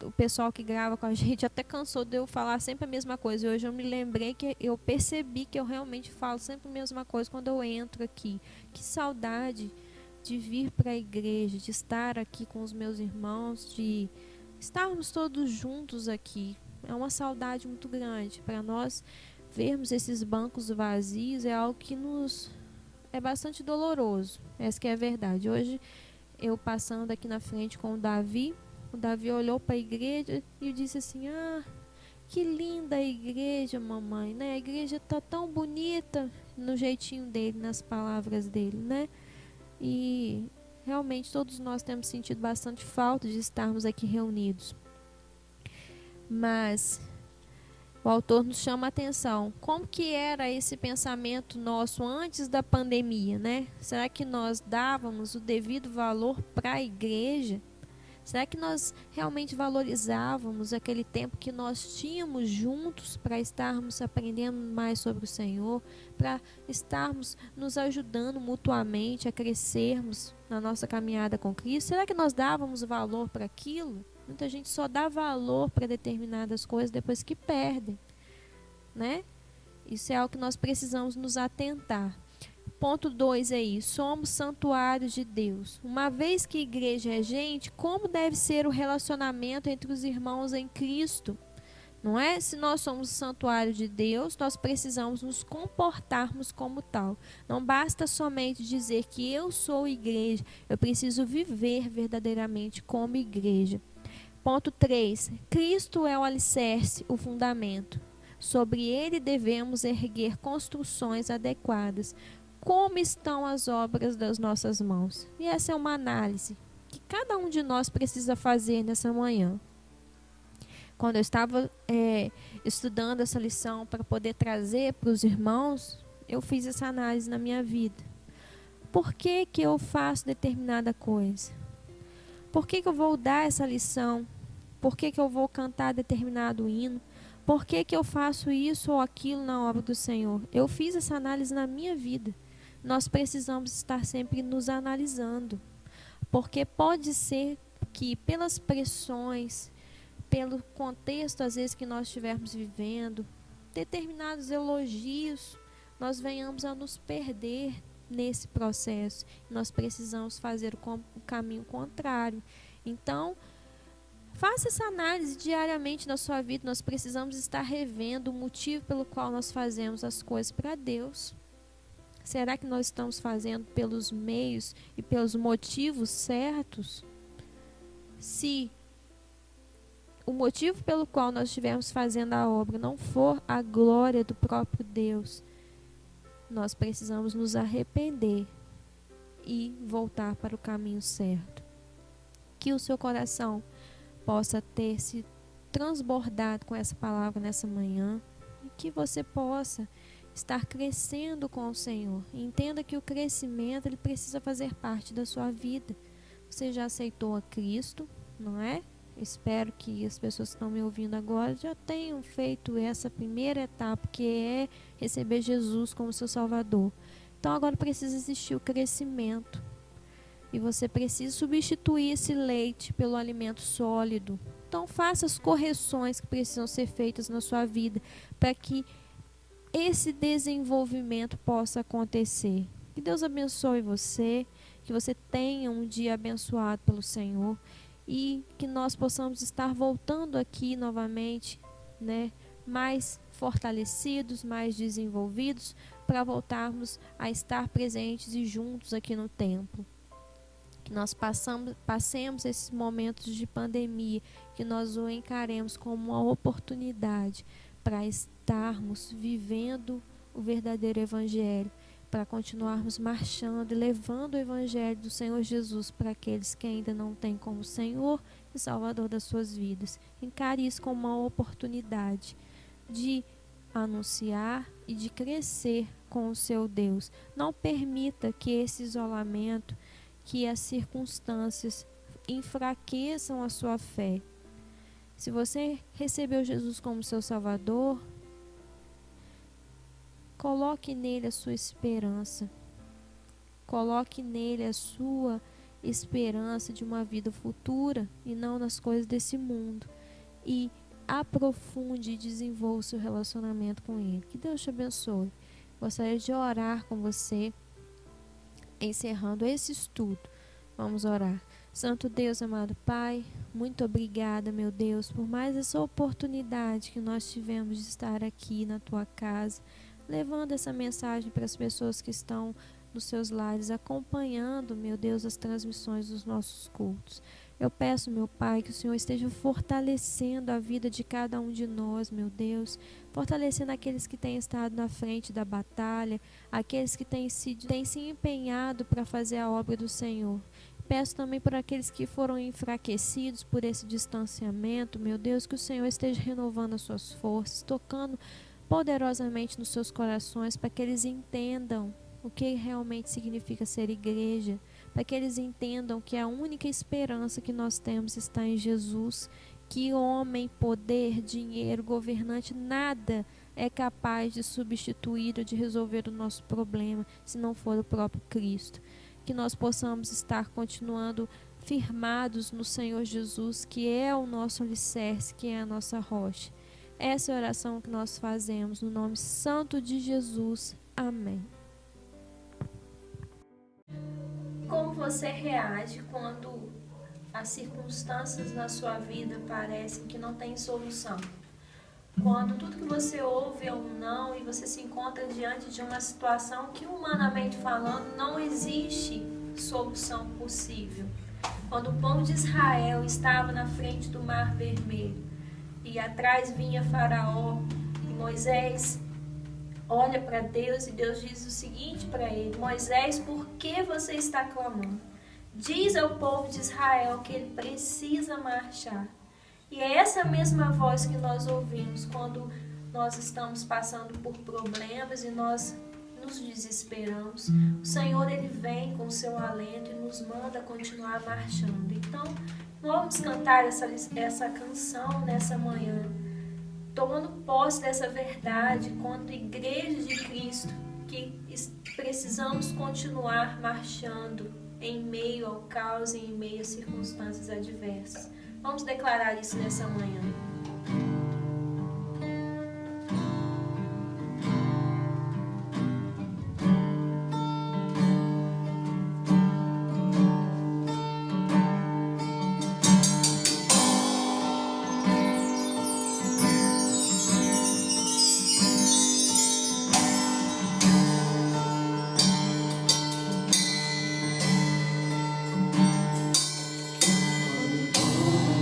Speaker 4: o pessoal que grava com a gente até cansou de eu falar sempre a mesma coisa. E hoje eu me lembrei que eu percebi que eu realmente falo sempre a mesma coisa quando eu entro aqui. Que saudade de vir para a igreja, de estar aqui com os meus irmãos, de estarmos todos juntos aqui. É uma saudade muito grande para nós. Vermos esses bancos vazios é algo que é bastante doloroso. Essa que é a verdade. Hoje, eu passando aqui na frente com o Davi, o Davi olhou para a igreja e disse assim: ah, que linda a igreja, mamãe, né? A igreja tá tão bonita, no jeitinho dele, nas palavras dele, né? E realmente todos nós temos sentido bastante falta de estarmos aqui reunidos. Mas o autor nos chama a atenção. Como que era esse pensamento nosso antes da pandemia, né? Será que nós dávamos o devido valor para a igreja? Será que nós realmente valorizávamos aquele tempo que nós tínhamos juntos para estarmos aprendendo mais sobre o Senhor, para estarmos nos ajudando mutuamente a crescermos na nossa caminhada com Cristo? Será que nós dávamos valor para aquilo? Muita gente só dá valor para determinadas coisas depois que perdem, né? Isso é algo que nós precisamos nos atentar. Ponto 2 aí, somos santuários de Deus. Uma vez que a igreja é gente, como deve ser o relacionamento entre os irmãos em Cristo? Não é? Se nós somos santuário de Deus, nós precisamos nos comportarmos como tal. Não basta somente dizer que eu sou igreja, eu preciso viver verdadeiramente como igreja. Ponto 3, Cristo é o alicerce, o fundamento. Sobre ele devemos erguer construções adequadas. Como estão as obras das nossas mãos? E essa é uma análise que cada um de nós precisa fazer nessa manhã. Quando eu estava estudando essa lição para poder trazer para os irmãos, eu fiz essa análise na minha vida. Por que que eu faço determinada coisa? Por que que eu vou dar essa lição? Por que que eu vou cantar determinado hino? Por que que eu faço isso ou aquilo na obra do Senhor? Eu fiz essa análise na minha vida. Nós precisamos estar sempre nos analisando, porque pode ser que pelas pressões, pelo contexto às vezes que nós estivermos vivendo, determinados elogios, nós venhamos a nos perder nesse processo. Nós precisamos fazer o caminho contrário. Então, faça essa análise diariamente na sua vida. Nós precisamos estar revendo o motivo pelo qual nós fazemos as coisas para Deus. Será que nós estamos fazendo pelos meios e pelos motivos certos? Se o motivo pelo qual nós estivermos fazendo a obra não for a glória do próprio Deus, nós precisamos nos arrepender e voltar para o caminho certo. Que o seu coração possa ter se transbordado com essa palavra nessa manhã e que você possa estar crescendo com o Senhor. Entenda que o crescimento ele precisa fazer parte da sua vida. Você já aceitou a Cristo, não é? Espero que as pessoas que estão me ouvindo agora já tenham feito essa primeira etapa, que é receber Jesus como seu Salvador. Então agora precisa existir o crescimento. E você precisa substituir esse leite pelo alimento sólido. Então faça as correções que precisam ser feitas na sua vida para que esse desenvolvimento possa acontecer. Que Deus abençoe você, que você tenha um dia abençoado pelo Senhor e que nós possamos estar voltando aqui novamente, né, mais fortalecidos, mais desenvolvidos, para voltarmos a estar presentes e juntos aqui no templo. Que nós passemos esses momentos de pandemia, que nós o encaremos como uma oportunidade para estarmos vivendo o verdadeiro Evangelho, para continuarmos marchando e levando o Evangelho do Senhor Jesus para aqueles que ainda não têm como Senhor e Salvador das suas vidas. Encare isso como uma oportunidade de anunciar e de crescer com o seu Deus. Não permita que esse isolamento, que as circunstâncias enfraqueçam a sua fé. Se você recebeu Jesus como seu Salvador, coloque nele a sua esperança. Coloque nele a sua esperança de uma vida futura e não nas coisas desse mundo. E aprofunde e desenvolva o seu relacionamento com ele. Que Deus te abençoe. Gostaria de orar com você, encerrando esse estudo. Vamos orar. Santo Deus, amado Pai, muito obrigada, meu Deus, por mais essa oportunidade que nós tivemos de estar aqui na Tua casa, levando essa mensagem para as pessoas que estão nos seus lares, acompanhando, meu Deus, as transmissões dos nossos cultos. Eu peço, meu Pai, que o Senhor esteja fortalecendo a vida de cada um de nós, meu Deus, fortalecendo aqueles que têm estado na frente da batalha, aqueles que têm se empenhado para fazer a obra do Senhor. Peço também por aqueles que foram enfraquecidos por esse distanciamento, meu Deus, que o Senhor esteja renovando as suas forças, tocando poderosamente nos seus corações, para que eles entendam o que realmente significa ser igreja, para que eles entendam que a única esperança que nós temos está em Jesus, que homem, poder, dinheiro, governante, nada é capaz de substituir ou de resolver o nosso problema, se não for o próprio Cristo. Que nós possamos estar continuando firmados no Senhor Jesus, que é o nosso alicerce, que é a nossa rocha. Essa é a oração que nós fazemos no nome santo de Jesus. Amém. Como você reage quando as circunstâncias na sua vida parecem que não têm solução? Quando tudo que você ouve é um não e você se encontra diante de uma situação que, humanamente falando, não existe solução possível. Quando o povo de Israel estava na frente do Mar Vermelho e atrás vinha Faraó e Moisés olha para Deus e Deus diz o seguinte para ele: Moisés, por que você está clamando? Diz ao povo de Israel que ele precisa marchar. E é essa mesma voz que nós ouvimos quando nós estamos passando por problemas e nós nos desesperamos. O Senhor, ele vem com o seu alento e nos manda continuar marchando. Então, vamos cantar essa canção nessa manhã, tomando posse dessa verdade, quanto igreja de Cristo, que precisamos continuar marchando em meio ao caos e em meio às circunstâncias adversas. Vamos declarar isso nessa manhã.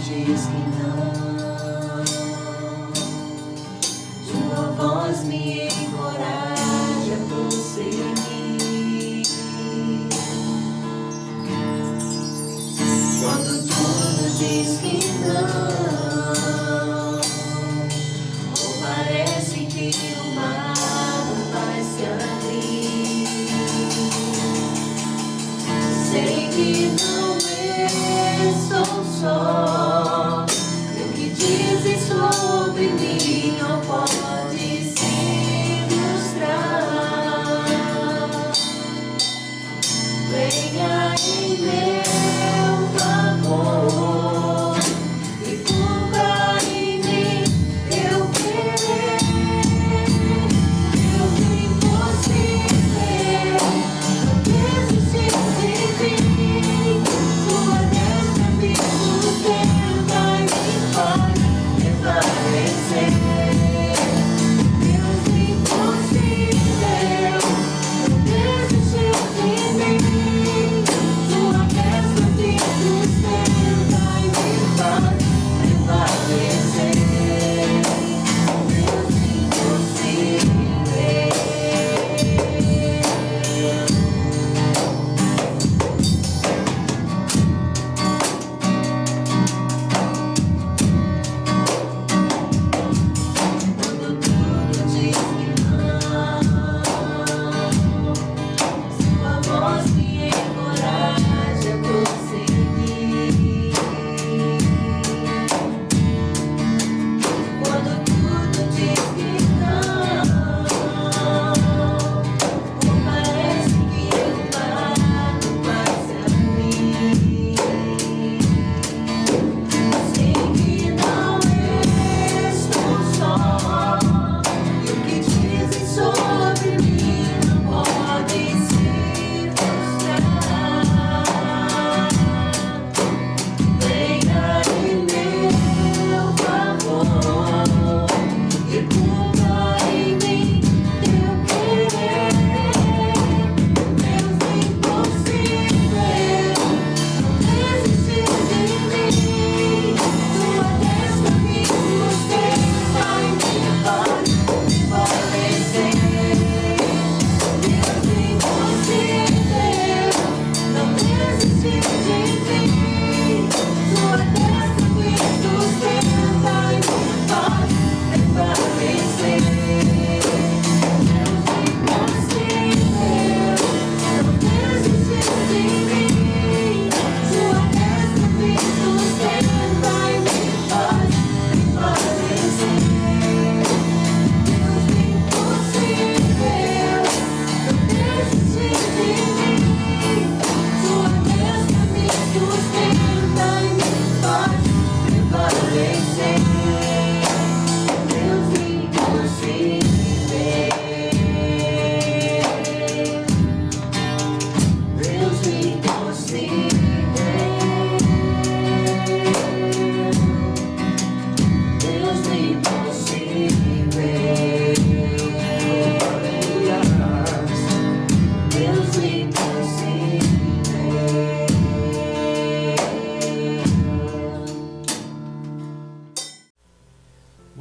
Speaker 2: Diz que não, tua voz me encoraja a prosseguir. Quando tudo diz que não, ou parece que o mar não vai se abrir, sei que não estou só. Dizem sobre mim não pode se frustrar. Venha em meu favor e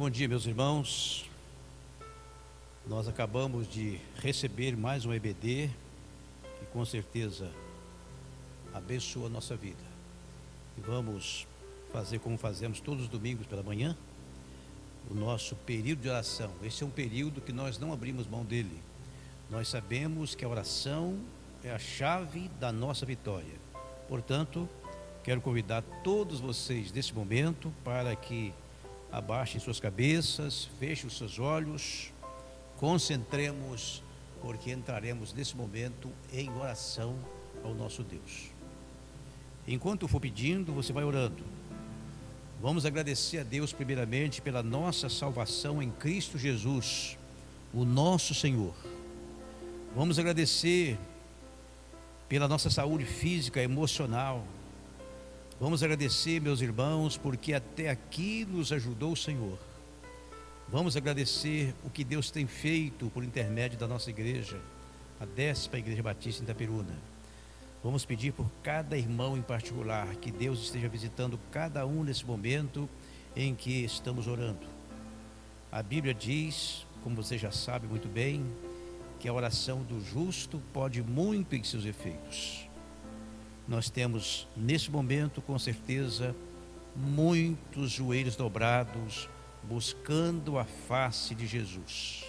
Speaker 5: Bom dia, meus irmãos. Nós acabamos de receber mais um EBD que com certeza abençoa a nossa vida. E vamos fazer como fazemos todos os domingos pela manhã, o nosso período de oração. Esse é um período que nós não abrimos mão dele. Nós sabemos que a oração é a chave da nossa vitória. Portanto, quero convidar todos vocês nesse momento para que abaixem suas cabeças, fechem os seus olhos, concentremos, porque entraremos nesse momento em oração ao nosso Deus. Enquanto eu for pedindo, você vai orando. Vamos agradecer a Deus primeiramente pela nossa salvação em Cristo Jesus, o nosso Senhor. Vamos agradecer pela nossa saúde física e emocional. Vamos agradecer, meus irmãos, porque até aqui nos ajudou o Senhor. Vamos agradecer o que Deus tem feito por intermédio da nossa igreja, a 10ª Igreja Batista em Itaperuna. Vamos pedir por cada irmão em particular, que Deus esteja visitando cada um nesse momento em que estamos orando. A Bíblia diz, como você já sabe muito bem, que a oração do justo pode muito em seus efeitos. Nós temos nesse momento, com certeza, muitos joelhos dobrados, buscando a face de Jesus.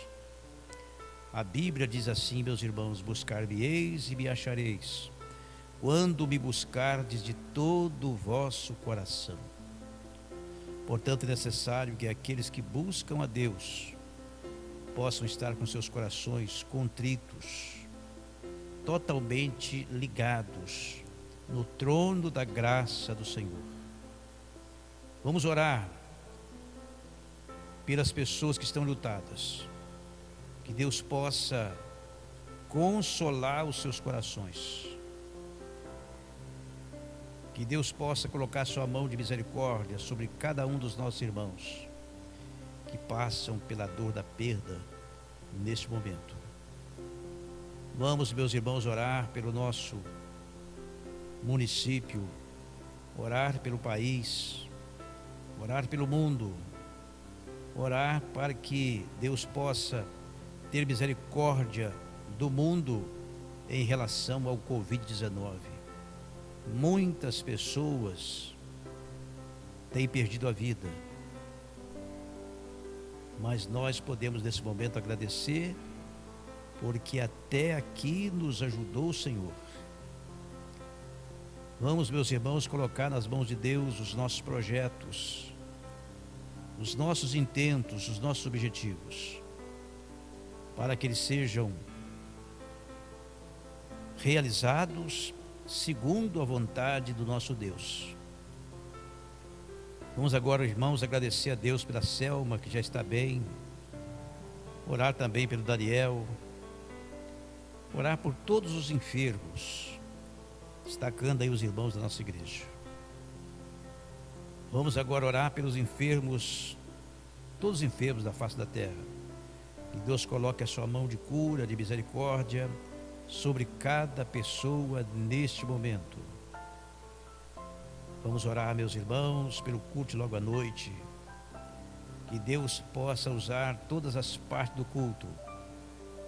Speaker 5: A Bíblia diz assim, meus irmãos: buscar-me-eis e me achareis, quando me buscardes de todo o vosso coração. Portanto, é necessário que aqueles que buscam a Deus possam estar com seus corações contritos, totalmente ligados no trono da graça do Senhor. Vamos orar pelas pessoas que estão lutadas, que Deus possa consolar os seus corações, que Deus possa colocar sua mão de misericórdia sobre cada um dos nossos irmãos que passam pela dor da perda neste momento. Vamos, meus irmãos, orar pelo nosso município, orar pelo país, orar pelo mundo, orar para que Deus possa ter misericórdia do mundo em relação ao Covid-19. Muitas pessoas têm perdido a vida, mas nós podemos nesse momento agradecer, porque até aqui nos ajudou o Senhor. Vamos, meus irmãos, colocar nas mãos de Deus os nossos projetos, os nossos intentos, os nossos objetivos, para que eles sejam realizados segundo a vontade do nosso Deus. Vamos agora, irmãos, agradecer a Deus pela Selma, que já está bem, orar também pelo Daniel, orar por todos os enfermos, destacando aí os irmãos da nossa igreja. Vamos agora orar pelos enfermos, todos os enfermos da face da terra. Que Deus coloque a sua mão de cura, de misericórdia sobre cada pessoa neste momento. Vamos orar, meus irmãos, pelo culto logo à noite. Que Deus possa usar todas as partes do culto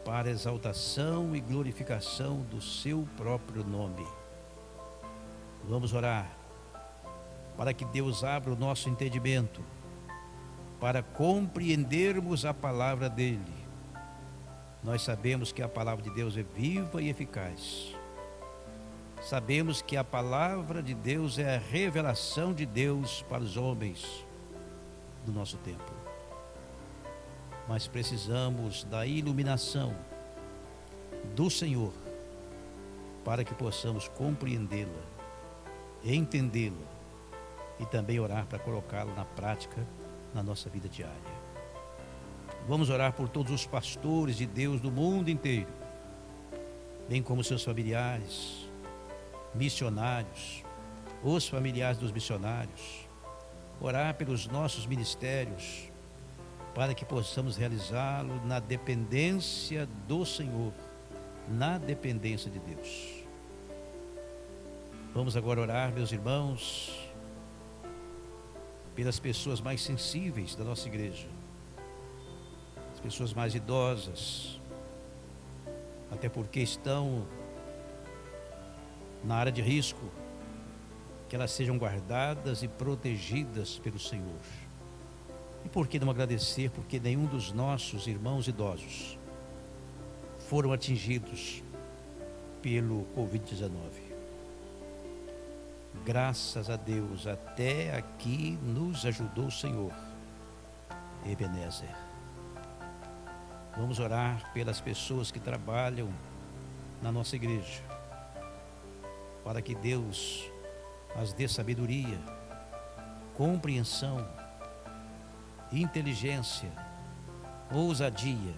Speaker 5: para exaltação e glorificação do seu próprio nome. Vamos orar para que Deus abra o nosso entendimento, para compreendermos a palavra dele. Nós sabemos que a palavra de Deus é viva e eficaz. Sabemos que a palavra de Deus é a revelação de Deus para os homens do nosso tempo. Mas precisamos da iluminação do Senhor para que possamos compreendê-la, entendê-la e também orar para colocá-la na prática na nossa vida diária. Vamos orar por todos os pastores de Deus do mundo inteiro, bem como seus familiares, missionários, os familiares dos missionários, orar pelos nossos ministérios, para que possamos realizá-lo na dependência do Senhor, na dependência de Deus. Vamos agora orar, meus irmãos, pelas pessoas mais sensíveis da nossa igreja, pessoas mais idosas, até porque estão na área de risco, que elas sejam guardadas e protegidas pelo Senhor. E por que não agradecer? Porque nenhum dos nossos irmãos idosos foram atingidos pelo Covid-19. Graças a Deus, até aqui nos ajudou o Senhor. Ebenezer. Vamos orar pelas pessoas que trabalham na nossa igreja, para que Deus as dê sabedoria, compreensão, inteligência, ousadia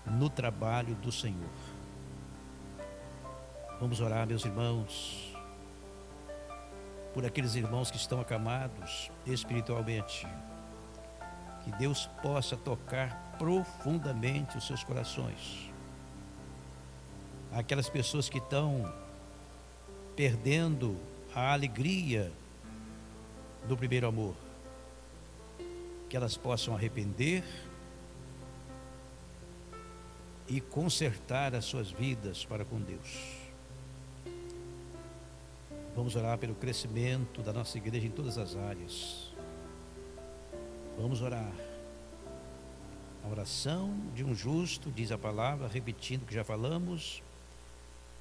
Speaker 5: no trabalho do Senhor. Vamos orar, meus irmãos, por aqueles irmãos que estão acamados espiritualmente, que Deus possa tocar profundamente os seus corações. Aquelas pessoas que estão perdendo a alegria do primeiro amor, que elas possam arrepender e consertar as suas vidas para com Deus. Vamos orar pelo crescimento da nossa igreja em todas as áreas. Vamos orar. A oração de um justo, diz a palavra, repetindo o que já falamos,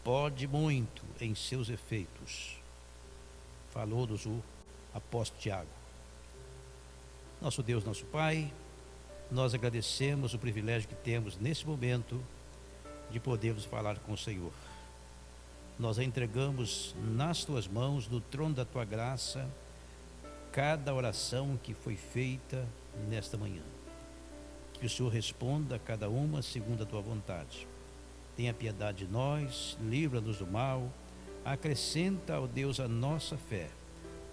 Speaker 5: pode muito em seus efeitos. Falou-nos o apóstolo Tiago. Nosso Deus, nosso Pai, nós agradecemos o privilégio que temos nesse momento de podermos falar com o Senhor. Nós a entregamos nas Tuas mãos, no trono da Tua graça, cada oração que foi feita nesta manhã. Que o Senhor responda a cada uma segundo a Tua vontade. Tenha piedade de nós, livra-nos do mal, acrescenta, ó Deus, a nossa fé.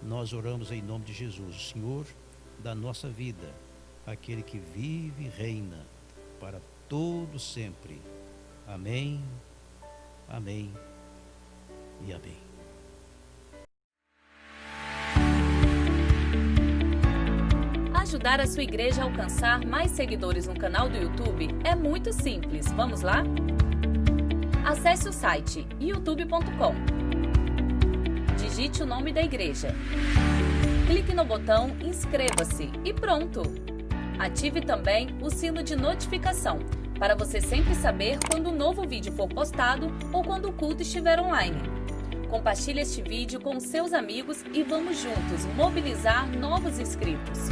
Speaker 5: Nós oramos em nome de Jesus, o Senhor da nossa vida, aquele que vive e reina para todo sempre. Amém, amém e amém.
Speaker 6: Ajudar a sua igreja a alcançar mais seguidores no canal do YouTube é muito simples. Vamos lá? Acesse o site youtube.com. Digite o nome da igreja. Clique no botão inscreva-se e pronto! Ative também o sino de notificação para você sempre saber quando um novo vídeo for postado ou quando o culto estiver online. Compartilhe este vídeo com seus amigos e vamos juntos mobilizar novos inscritos.